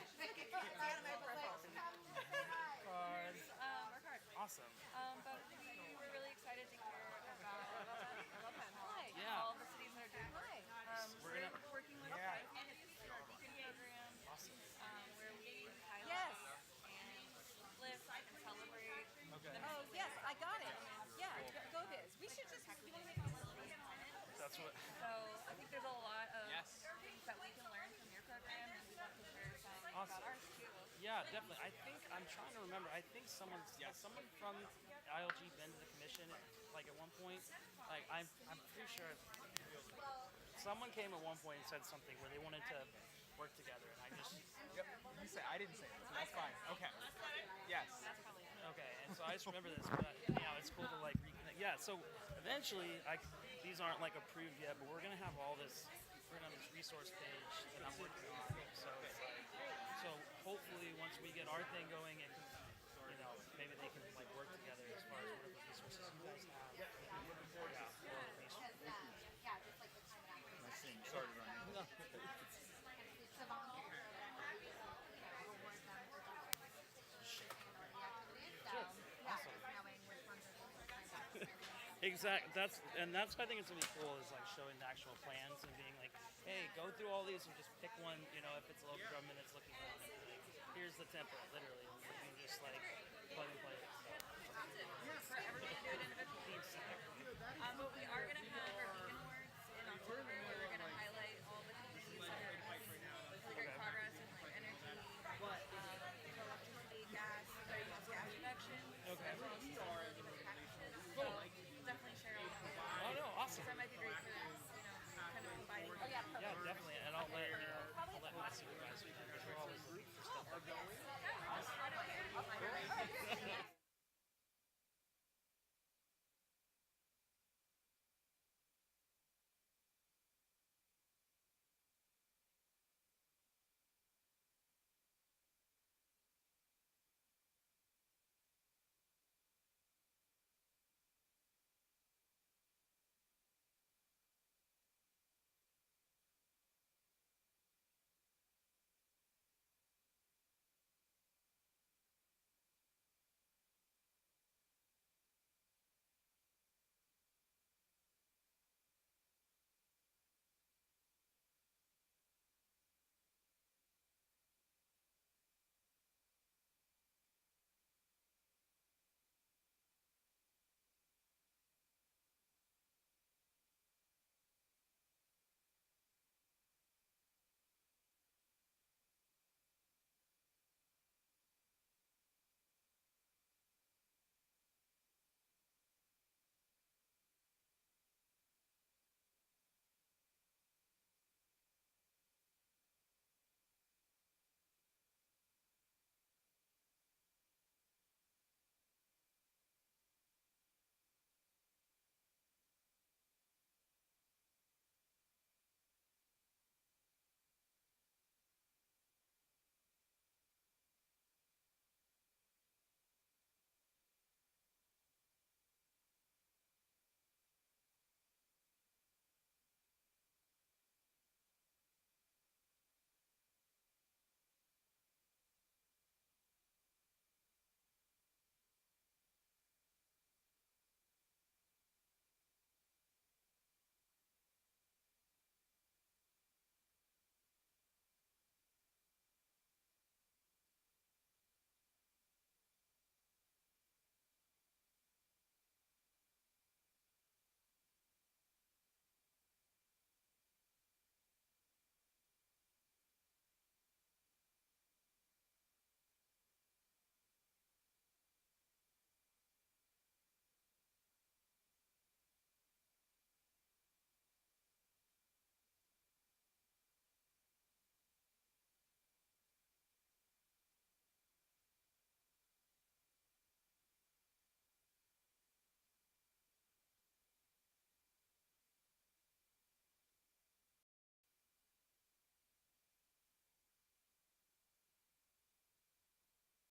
Awesome. But we were really excited to hear about Yeah. all the cities that are doing it. We're working with our Beacon program, where we highlight and lift and celebrate. Okay. Oh, yes, I got it. Yeah, go Biz. We should just, you want to make Facilities management. That's what. So I think there's a lot of things that we can learn from your program, and we want to share some Awesome. about ours too. Yeah, definitely. I think I'm trying to remember. I think someone from ILG been to the commission like at one point. Like I'm pretty sure someone came at one point and said something where they wanted to work together, and I just Yep. You say I didn't say it, so that's fine. Okay. Yes. okay. And so I just remember this, but it's cool to like reconnect. Yeah. So eventually, these aren't like approved yet, but we're gonna have all this. We're gonna have this resource page that I'm working on. So it's like, so hopefully once we get our thing going, and maybe they can like work together as far as whatever resources you guys have. Exactly. That's why I think it's really cool is like showing the actual plans and being like, hey, go through all these and just pick one. If it's a local government that's looking for one, like, here's the template, literally. And you can just like plug and play.